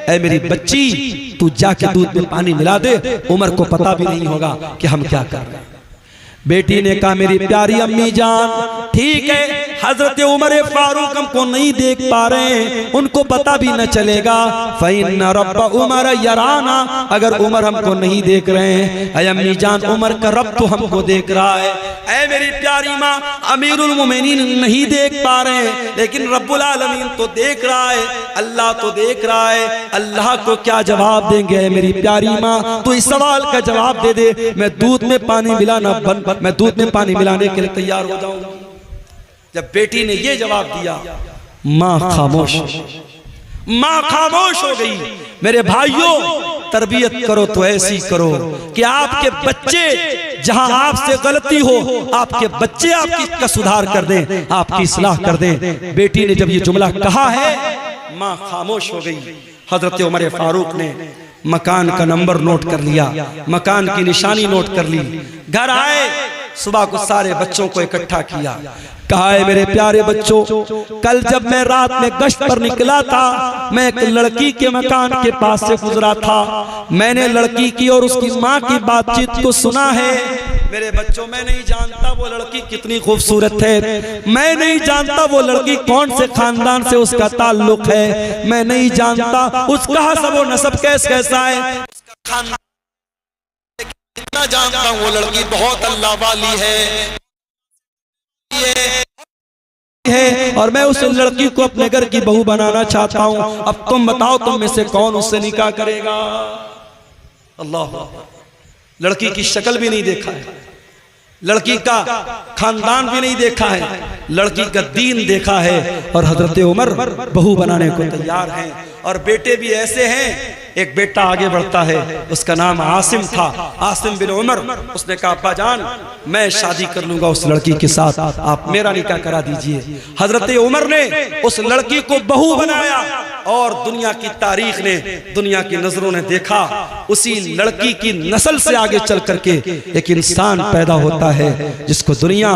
ऐ मेरी बच्ची तू जाके दूध में पानी मिला दे, उमर को पता भी नहीं होगा कि हम क्या कर रहे हैं। बेटी ने कहा, मेरी प्यारी अम्मी जान, ठीक है, हजरत उमर फारूक हमको नहीं देख पा रहे हैं, उनको पता भी न चलेगा, फ़इन्ना रब्ब उमर यराना, अगर उमर हमको नहीं देख रहे हैं, ऐ अम्मी जान उमर का रब तो हमको देख रहा है। ऐ मेरी प्यारी माँ, अमीरुल मोमिनीन नहीं देख पा रहे हैं, लेकिन रब्बुल आलमीन तो देख रहा है, अल्लाह तो देख रहा है, अल्लाह को क्या जवाब देंगे। मेरी प्यारी माँ, तो इस सवाल का जवाब दे दे, मैं दूध में पानी मिलाना मैं दूध में पानी मिलाने के लिए तैयार हो जाऊंगा। जब बेटी ने ये जवाब दिया, माँ खामोश, माँ खामोश हो गई। मेरे भाइयों, तरबियत करो तो ऐसी करो कि आपके बच्चे जहां आपसे गलती हो, आपके बच्चे आपकी का सुधार कर दें, आपकी इस्लाह कर दें। बेटी ने जब ये जुमला कहा है, माँ खामोश हो गई। हजरत उमर फारूक ने मकान का नंबर नोट कर लिया, मकान की निशानी नोट कर ली, घर आए, सुबह को सारे बच्चों को इकट्ठा किया, कहा है मेरे प्यारे बच्चों, कल जब मैं रात में गश्त पर निकला था, मैं एक लड़की के मकान के पास से गुजरा था, मैंने लड़की की और उसकी माँ की बातचीत को सुना है। मेरे बच्चों, मैं नहीं जानता वो लड़की कितनी खूबसूरत है, मैं नहीं जानता वो लड़की कौन से खानदान से उसका ताल्लुक है, मैं नहीं जानता उसका हसब व नसब कैसा है, इतना जानता हूँ वो लड़की बहुत अल्लाह वाली है और मैं उस लड़की को अपने घर की बहू बनाना चाहता हूँ। अब तुम बताओ, तुम में से कौन उससे निकाह करेगा। अल्लाह, लड़की की शक्ल भी नहीं देखा है, लड़की का खानदान भी नहीं देखा है, लड़की का दीन देखा है, और हजरत उमर बहू बनाने को तैयार हैं। और बेटे भी ऐसे हैं, एक बेटा आगे बढ़ता है, उसका नाम आसिम था, आसिम बिन उमर। उसने कहा, अब्बा जान, मैं शादी कर लूंगा उस लड़की के साथ, आप मेरा निकाह करा दीजिए। हजरत उमर ने उस लड़की को बहू बनाया, और दुनिया की तारीख ने, दुनिया की नजरों ने देखा, उसी लड़की की नस्ल से आगे चल करके एक इंसान पैदा होता है जिसको दुनिया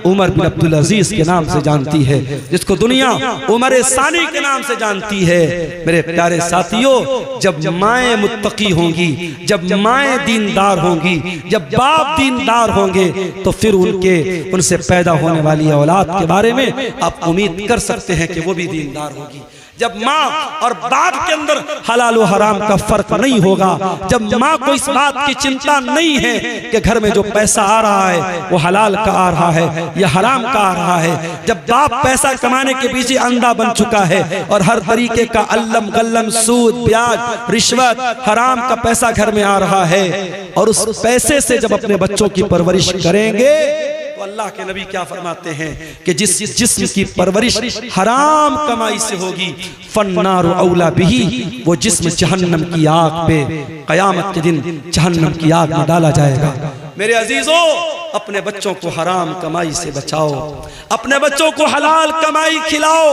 उमर बिन अब्दुल अजीज के नाम से जानती है, जिसको दुनिया उमर सानी के नाम से जानती है। मेरे प्यारे साथियों, जब माएँ मुत्तकी होंगी, जब माएँ दीनदार होंगी, जब बाप दीनदार होंगे, तो फिर उनसे पैदा होने वाली औलाद के बारे में आप उम्मीद कर सकते हैं कि वो भी दीनदार होगी। जब माँ और बाप के अंदर हलाल और हराम का फर्क नहीं होगा, जब माँ को इस बात की चिंता नहीं है कि घर में जो पैसा आ रहा है वो हलाल का आ रहा है या हराम का आ रहा है, जब बाप पैसा कमाने के पीछे अंधा बन चुका है और हर तरीके का अल्लम गल्लम, सूद, ब्याज, रिश्वत, हराम का पैसा घर में आ रहा है, और उस पैसे से जब अपने बच्चों की परवरिश करेंगे, तो अल्लाह के नबी क्या फरमाते हैं कि जिस जिस्म की परवरिश हराम कमाई से होगी, फन्नारु औला बिही, वो जिस्म जहन्नम की आग पे कयामत के दिन जहन्नम की आग में डाला जाएगा। मेरे अजीजों, अपने बच्चों को हराम कमाई से बचाओ, अपने बच्चों को हलाल कमाई खिलाओ,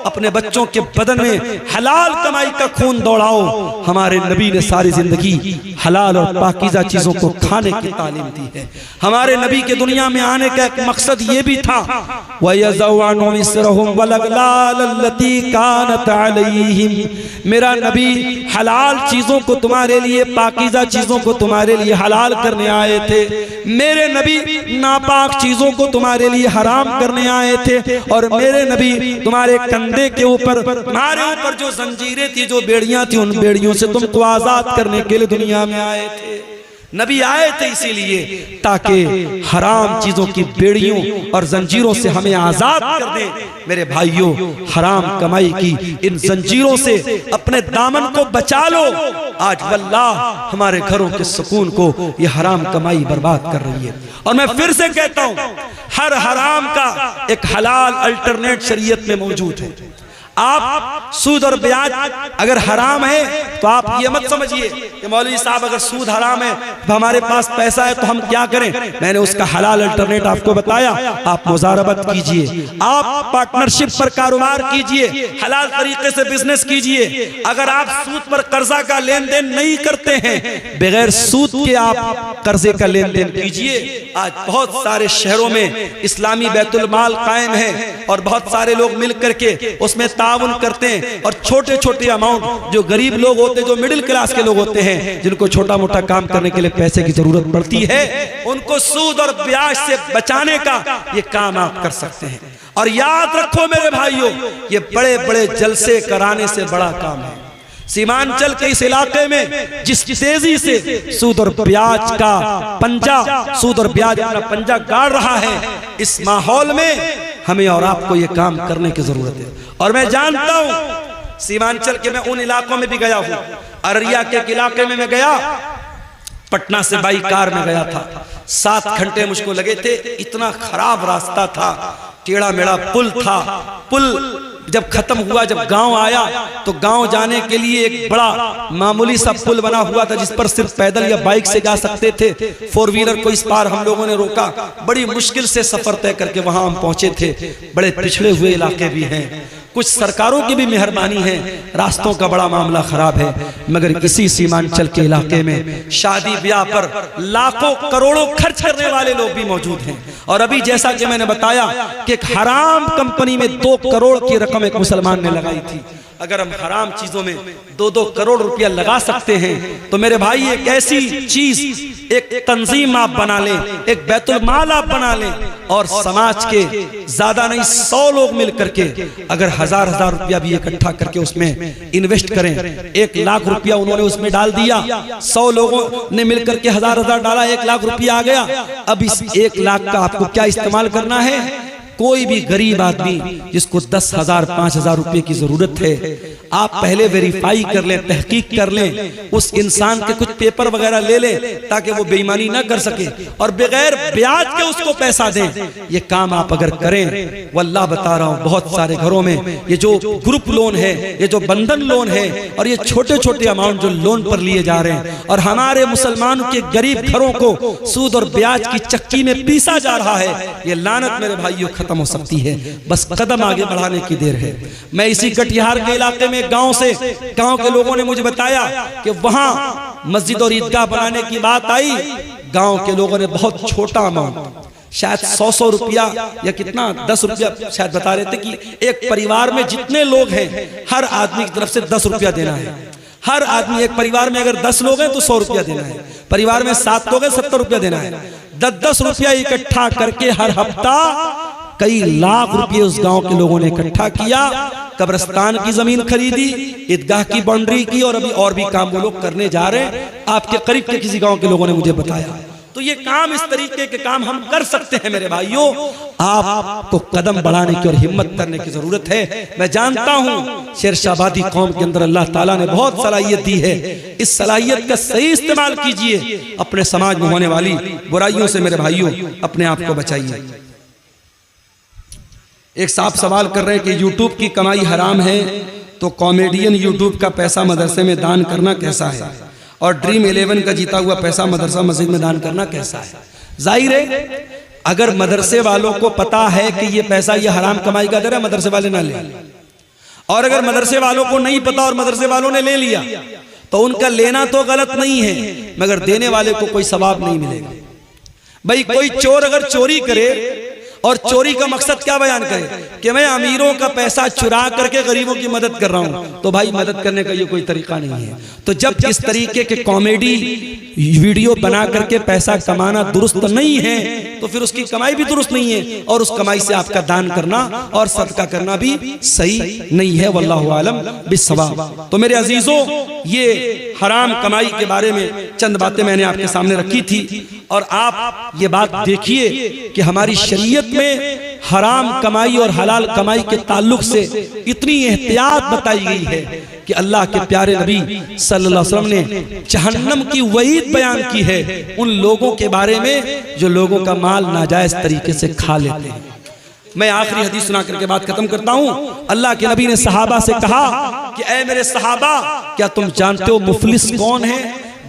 अपने बच्चों के बदन में हलाल कमाई का खून दौड़ाओ। हमारे नबी ने सारी जिंदगी हलाल और पाकीज़ा चीजों को खाने की तालीम दी है। हमारे नबी के दुनिया में आने का एक मकसद ये भी था, मेरा नबी हलाल चीजों को तुम्हारे लिए, पाकीज़ा चीजों को तुम्हारे लिए हलाल करने आए थे, मेरे नबी नापाक चीजों को तुम्हारे लिए हराम करने आए थे, और मेरे नबी तुम्हारे कंधे के ऊपर, तुम्हारे ऊपर जो जंजीरें थी, जो बेड़ियां थी, उन बेड़ियों से तुमको आजाद करने के लिए दुनिया में आए थे। नबी आए थे इसीलिए ताकि हराम चीजों की बेड़ियों और जंजीरों से हमें आजाद कर दे। मेरे भाइयों, हराम कमाई की इन जंजीरों से अपने दामन को बचा लो। आज वल्लाह हमारे घरों के सुकून को ये हराम कमाई बर्बाद कर रही है। और मैं फिर से कहता हूं, हर हराम का एक हलाल अल्टरनेट शरीयत में मौजूद है। आप सूद और ब्याज अगर हराम है तो आप ये मत समझिए कि मौलवी साहब अगर सूद हराम है तो हमारे पास पैसा है तो हम क्या करें। मैंने उसका हलाल अल्टरनेट आपको बताया। आप मुजारबत कीजिए, आप पार्टनरशिप पर कारोबार कीजिए, हलाल तरीके से बिजनेस कीजिए। अगर आप सूद पर कर्जा का लेन देन नहीं करते हैं, बगैर सूद के आप कर्जे का लेन देन कीजिए। आज बहुत सारे शहरों में इस्लामी बैतुल माल कायम है और बहुत सारे लोग मिल करके उसमें ताउन करते हैं और छोटे छोटे अमाउंट जो गरीब लोग होते हैं, जो मिडिल क्लास के लोग होते हैं, जिनको छोटा मोटा काम करने के लिए पैसे की जरूरत पड़ती है, उनको सूद और ब्याज से बचाने का ये काम आप कर सकते हैं। और याद रखो मेरे भाइयों, ये बड़े बड़े जलसे कराने से बड़ा काम है। सीमांचल के इस इलाके में जिस तेजी से सूद और ब्याज का पंजा, सूद और ब्याज अपना पंजा गाड़ रहा है, इस माहौल में हमें और आपको ये काम करने की जरूरत है। और मैं जानता हूं सीमांचल के, मैं उन इलाकों में भी गया हूं। अररिया के इलाके में मैं गया, पटना से बाई कार में गया था। 7 घंटे मुझको लगे थे। इतना खराब रास्ता था, टेढ़ा मेढ़ा पुल था। पुल जब खत्म हुआ, जब गांव आया तो गांव जाने के लिए एक बड़ा मामूली सा पुल बना हुआ था जिस पर सिर्फ पैदल या बाइक से जा सकते थे। 4 व्हीलर को इस पार हम लोगों ने रोका। बड़ी मुश्किल से सफर तय करके वहां हम पहुंचे थे। बड़े पिछड़े हुए इलाके भी हैं, कुछ सरकारों की भी मेहरबानी है, रास्तों का बड़ा मामला खराब है। मगर इसी सीमांचल के इलाके में शादी ब्याह पर लाखों करोड़ों खर्च करने वाले लोग भी मौजूद हैं। और अभी जैसा कि मैंने बताया कि एक हराम कंपनी में 2 करोड़ की रकम एक मुसलमान ने लगाई थी। अगर हम हराम चीजों में 2-2 करोड़ रुपया लगा सकते हैं तो मेरे भाई एक ऐसी चीज, एक तंजीम आप बना लें, एक बैतुल माल आप बना लें और समाज के ज्यादा नहीं 100 लोग मिल करके अगर 1000-1000 रुपया भी इकट्ठा करके उसमें इन्वेस्ट करें, 1 लाख रुपया उन्होंने उसमें डाल दिया, 100 लोगों ने मिलकर के 1000-1000 डाला, 1 लाख रुपया आ गया। अब इस 1 लाख का आपको क्या इस्तेमाल करना है? कोई भी गरीब आदमी जिसको 10,000 5,000 रुपए की जरूरत है, आप पहले वेरीफाई कर लें, तहकीक कर लें, उस इंसान के कुछ पेपर वगैरह ले लें ताकि वो बेईमानी ना कर सके और बगैर ब्याज के उसको पैसा दें। ये काम आप अगर करें, वल्लाह बता रहा हूं, बहुत सारे घरों में ये जो ग्रुप लोन है, ये जो बंधन लोन है और ये छोटे छोटे अमाउंट जो लोन पर लिए जा रहे हैं और हमारे मुसलमानों के गरीब घरों को सूद और ब्याज की चक्की में पीसा जा रहा है, ये लानत मेरे भाइयों खत्म हो सकती है। बस कदम आगे बढ़ाने की देर है। मैं इसी कटिहार के इलाके में गांव के लोगों ने मुझे बताया कि वहां मस्जिद और ईदगाह बनाने की बात आई। गांव के लोगों ने बहुत छोटा अमाउंट, शायद 100 रुपया या कितना 10 रुपया शायद बता रहे थे कि एक परिवार में जितने लोग हैं हर आदमी की तरफ से 10 रुपया देना है। हर आदमी, एक परिवार में अगर 10 लोग हैं तो 100 रुपया देना है, परिवार में 7 लोग हैं 70 रुपया देना है। 10-10 रुपया इकट्ठा करके हर हफ्ता कई लाख रुपए उस गांव के लोगों ने इकट्ठा किया, कब्रिस्तान की जमीन खरीदी, ईदगाह की बाउंड्री की और अभी और भी काम वो लोग करने जा रहे हैं। आपके करीब के किसी गांव के लोगों ने मुझे बताया। तो ये काम, इस तरीके के काम हम कर सकते हैं मेरे भाइयों। आपको कदम बढ़ाने की और हिम्मत करने की जरूरत है। मैं जानता हूं शेरशाबादी कौम के अंदर अल्लाह ताला ने बहुत सलाहियत दी है। इस सलाहियत का सही इस्तेमाल कीजिए। अपने समाज में होने वाली बुराइयों से मेरे भाइयों अपने आप को बचाइए। एक साहब सवाल कर रहे हैं कि यूट्यूब की कमाई हराम है तो कॉमेडियन यूट्यूब का पैसा मदरसे में दान करना कैसा है, और ड्रीम 11 का जीता हुआ पैसा मदरसा मस्जिद में दान करना कैसा है। जाहिर है अगर मदरसे वालों को पता है कि ये पैसा ये हराम कमाई का दर है, मदरसे वाले ना ले। और अगर मदरसे वालों को नहीं पता और मदरसे वालों ने ले लिया तो उनका लेना तो गलत नहीं है, मगर देने वाले को कोई सवाब नहीं मिलेगा। भाई कोई चोर अगर चोरी करे और चोरी का मकसद क्या बयान करे कि मैं अमीरों का पैसा चुरा करके गरीबों की मदद कर रहा हूं, तो भाई मदद करने का ये कोई तरीका नहीं है। तो जब इस तरीके के कॉमेडी वीडियो बना करके पैसा कमाना दुरुस्त नहीं है तो फिर उसकी कमाई भी दुरुस्त नहीं है और उस कमाई से आपका दान करना और सदका करना भी सही नहीं है। वल्लाहु आलम बिस्सवाब। तो मेरे अजीजों, ये हराम कमाई के बारे में चंद बातें मैंने आपके सामने रखी थी और आप ये बात देखिए कि हमारी शरीयत में हराम कमाई और हलाल कमाई के ताल्लुक से इतनी एहतियात बताई गई है कि अल्लाह के प्यारे नबी सल्लल्लाहु अलैहि वसल्लम ने जहन्नम की वईद बयान की है उन लोगों के बारे में जो लोगों का माल नाजायज तरीके से खा लेते हैं। मैं आखिरी हदीस सुना करके बात खत्म करता हूँ। अल्लाह के नबी ने सहाबा से कहा कि ऐ मेरे सहाबा, क्या तुम जानते हो मुफलिस कौन है,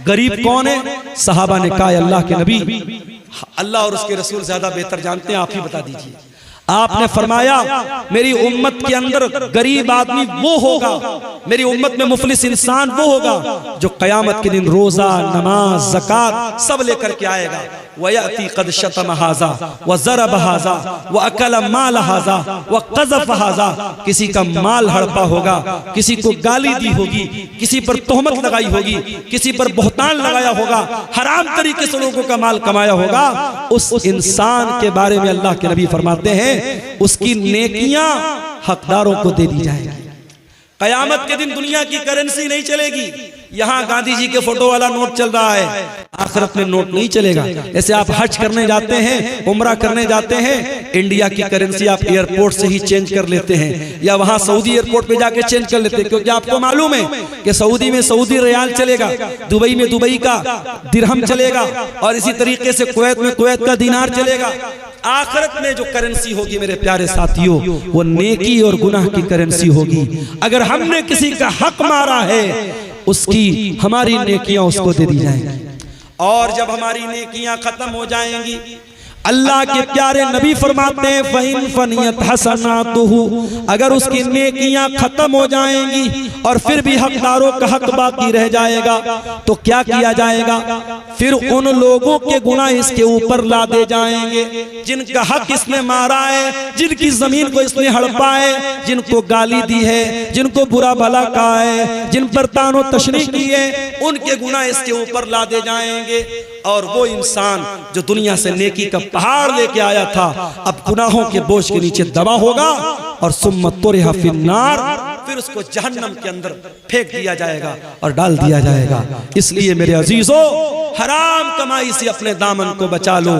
गरीब कौन है? सहाबा ने कहा अल्लाह के नबी, अल्लाह और उसके रसूल ज्यादा बेहतर जानते हैं, आप ही बता दीजिए। आपने फरमाया मेरी उम्मत के अंदर गरीब आदमी वो होगा, मेरी उम्मत में मुफलिस इंसान वो होगा जो कयामत के दिन रोजा, नमाज, ज़कात सब लेकर के आएगा। वयअती क़द शतम हाज़ा व ज़रब हाज़ा व अकल माल हाज़ा व क़ज़फ़ हाज़ा, किसी का माल हड़पा होगा, किसी को गाली दी होगी, किसी पर तोहमत लगाई होगी, किसी पर बहतान लगाया होगा, हराम तरीके से लोगों का माल कमाया होगा। उस इंसान के बारे में अल्लाह के नबी फरमाते हैं उसकी नेकियां हकदारों को दे दी जाएगी। कयामत के दिन दुनिया की करेंसी नहीं चलेगी। यहाँ गांधी जी के फोटो वाला नोट चल रहा है, आखिरत में नोट नहीं चलेगा। जैसे आप हज करने जाते हैं, उम्रा करने जाते हैं, इंडिया की करेंसी आप एयरपोर्ट से ही चेंज कर लेते हैं या वहां सऊदी एयरपोर्ट पे जाके चेंज कर लेते हैं, क्योंकि आपको मालूम है कि सऊदी में सऊदी रियाल चलेगा, दुबई में दुबई का दिरहम चलेगा और इसी तरीके से कुवैत में कुवैत का दीनार चलेगा। आखिरत में जो करेंसी होगी मेरे प्यारे साथियों, वो नेकी और गुनाह की करेंसी होगी। अगर हमने किसी का हक मारा है, उसकी हमारी नेकियां उसको दे दी जाएंगी। और जब हमारी नेकियां खत्म हो जाएंगी, अल्लाह के प्यारे नबी फरमाते हैं फ़इन फ़नियत हसनातुहु, अगर उसकी नेकियां खत्म हो जाएंगी और फिर भी हकदारों का हक बाकी रह जाएगा, तो क्या किया जाएगा? फिर उन लोगों के गुनाह इसके ऊपर लादे जाएंगे जिनका हक इसने मारा है, जिनकी जमीन को इसने हड़पा है, जिनको गाली दी है, जिनको बुरा भला कहा है, जिन पर तानो तशरीह की है, उनके गुनाह इसके ऊपर लादे जाएंगे। और वो इंसान जो दुनिया से नेकी का पहाड़ लेके आया था, अब गुनाहों के बोझ के नीचे दबा होगा और सुम्मत तुरिहा फिन्नार, फिर उसको जहन्नम के अंदर फेंक दिया जाएगा और डाल दिया जाएगा। इसलिए मेरे अजीजों, हराम कमाई से अपने दामन को बचा लो।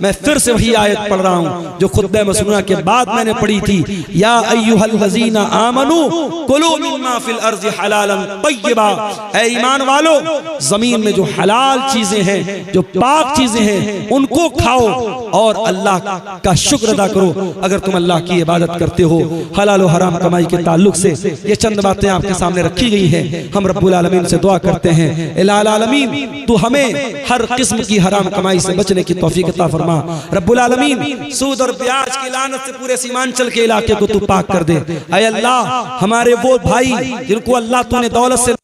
मैं फिर से वही आयत पढ़ रहा हूँ जो खुतबे मसनूना के बाद मैंने पढ़ी थी, या अय्युहल्लज़ीना आमनू कुलू मिम्मा फिल अर्ज़ि हलालन तय्यबा, ऐ ईमान वालो, जमीन में जो हलाल चीजें हैं, जो पाक चीजें हैं, उनको खाओ और अल्लाह का शुक्र अदा करो। अगर तुम अल्लाह की इबादत करते हो, हलाल और हराम कमाई के ताल्लुक से ये चंद बातें आपके सामने रखी गई हैं। हम रब्बुल आलमीन से दुआ करते हैं, इलाही आलमीन तू हमें हर किस्म की हराम कमाई से बचने की तौफीक अता फरमा। रब्बुल आलमीन सूद और ब्याज की लानत से पूरे सीमांचल के इलाके को तू पाक कर दे। ऐ अल्लाह, हमारे वो भाई जिनको अल्लाह तूने दौलत से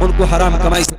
उनको हराम कमाई से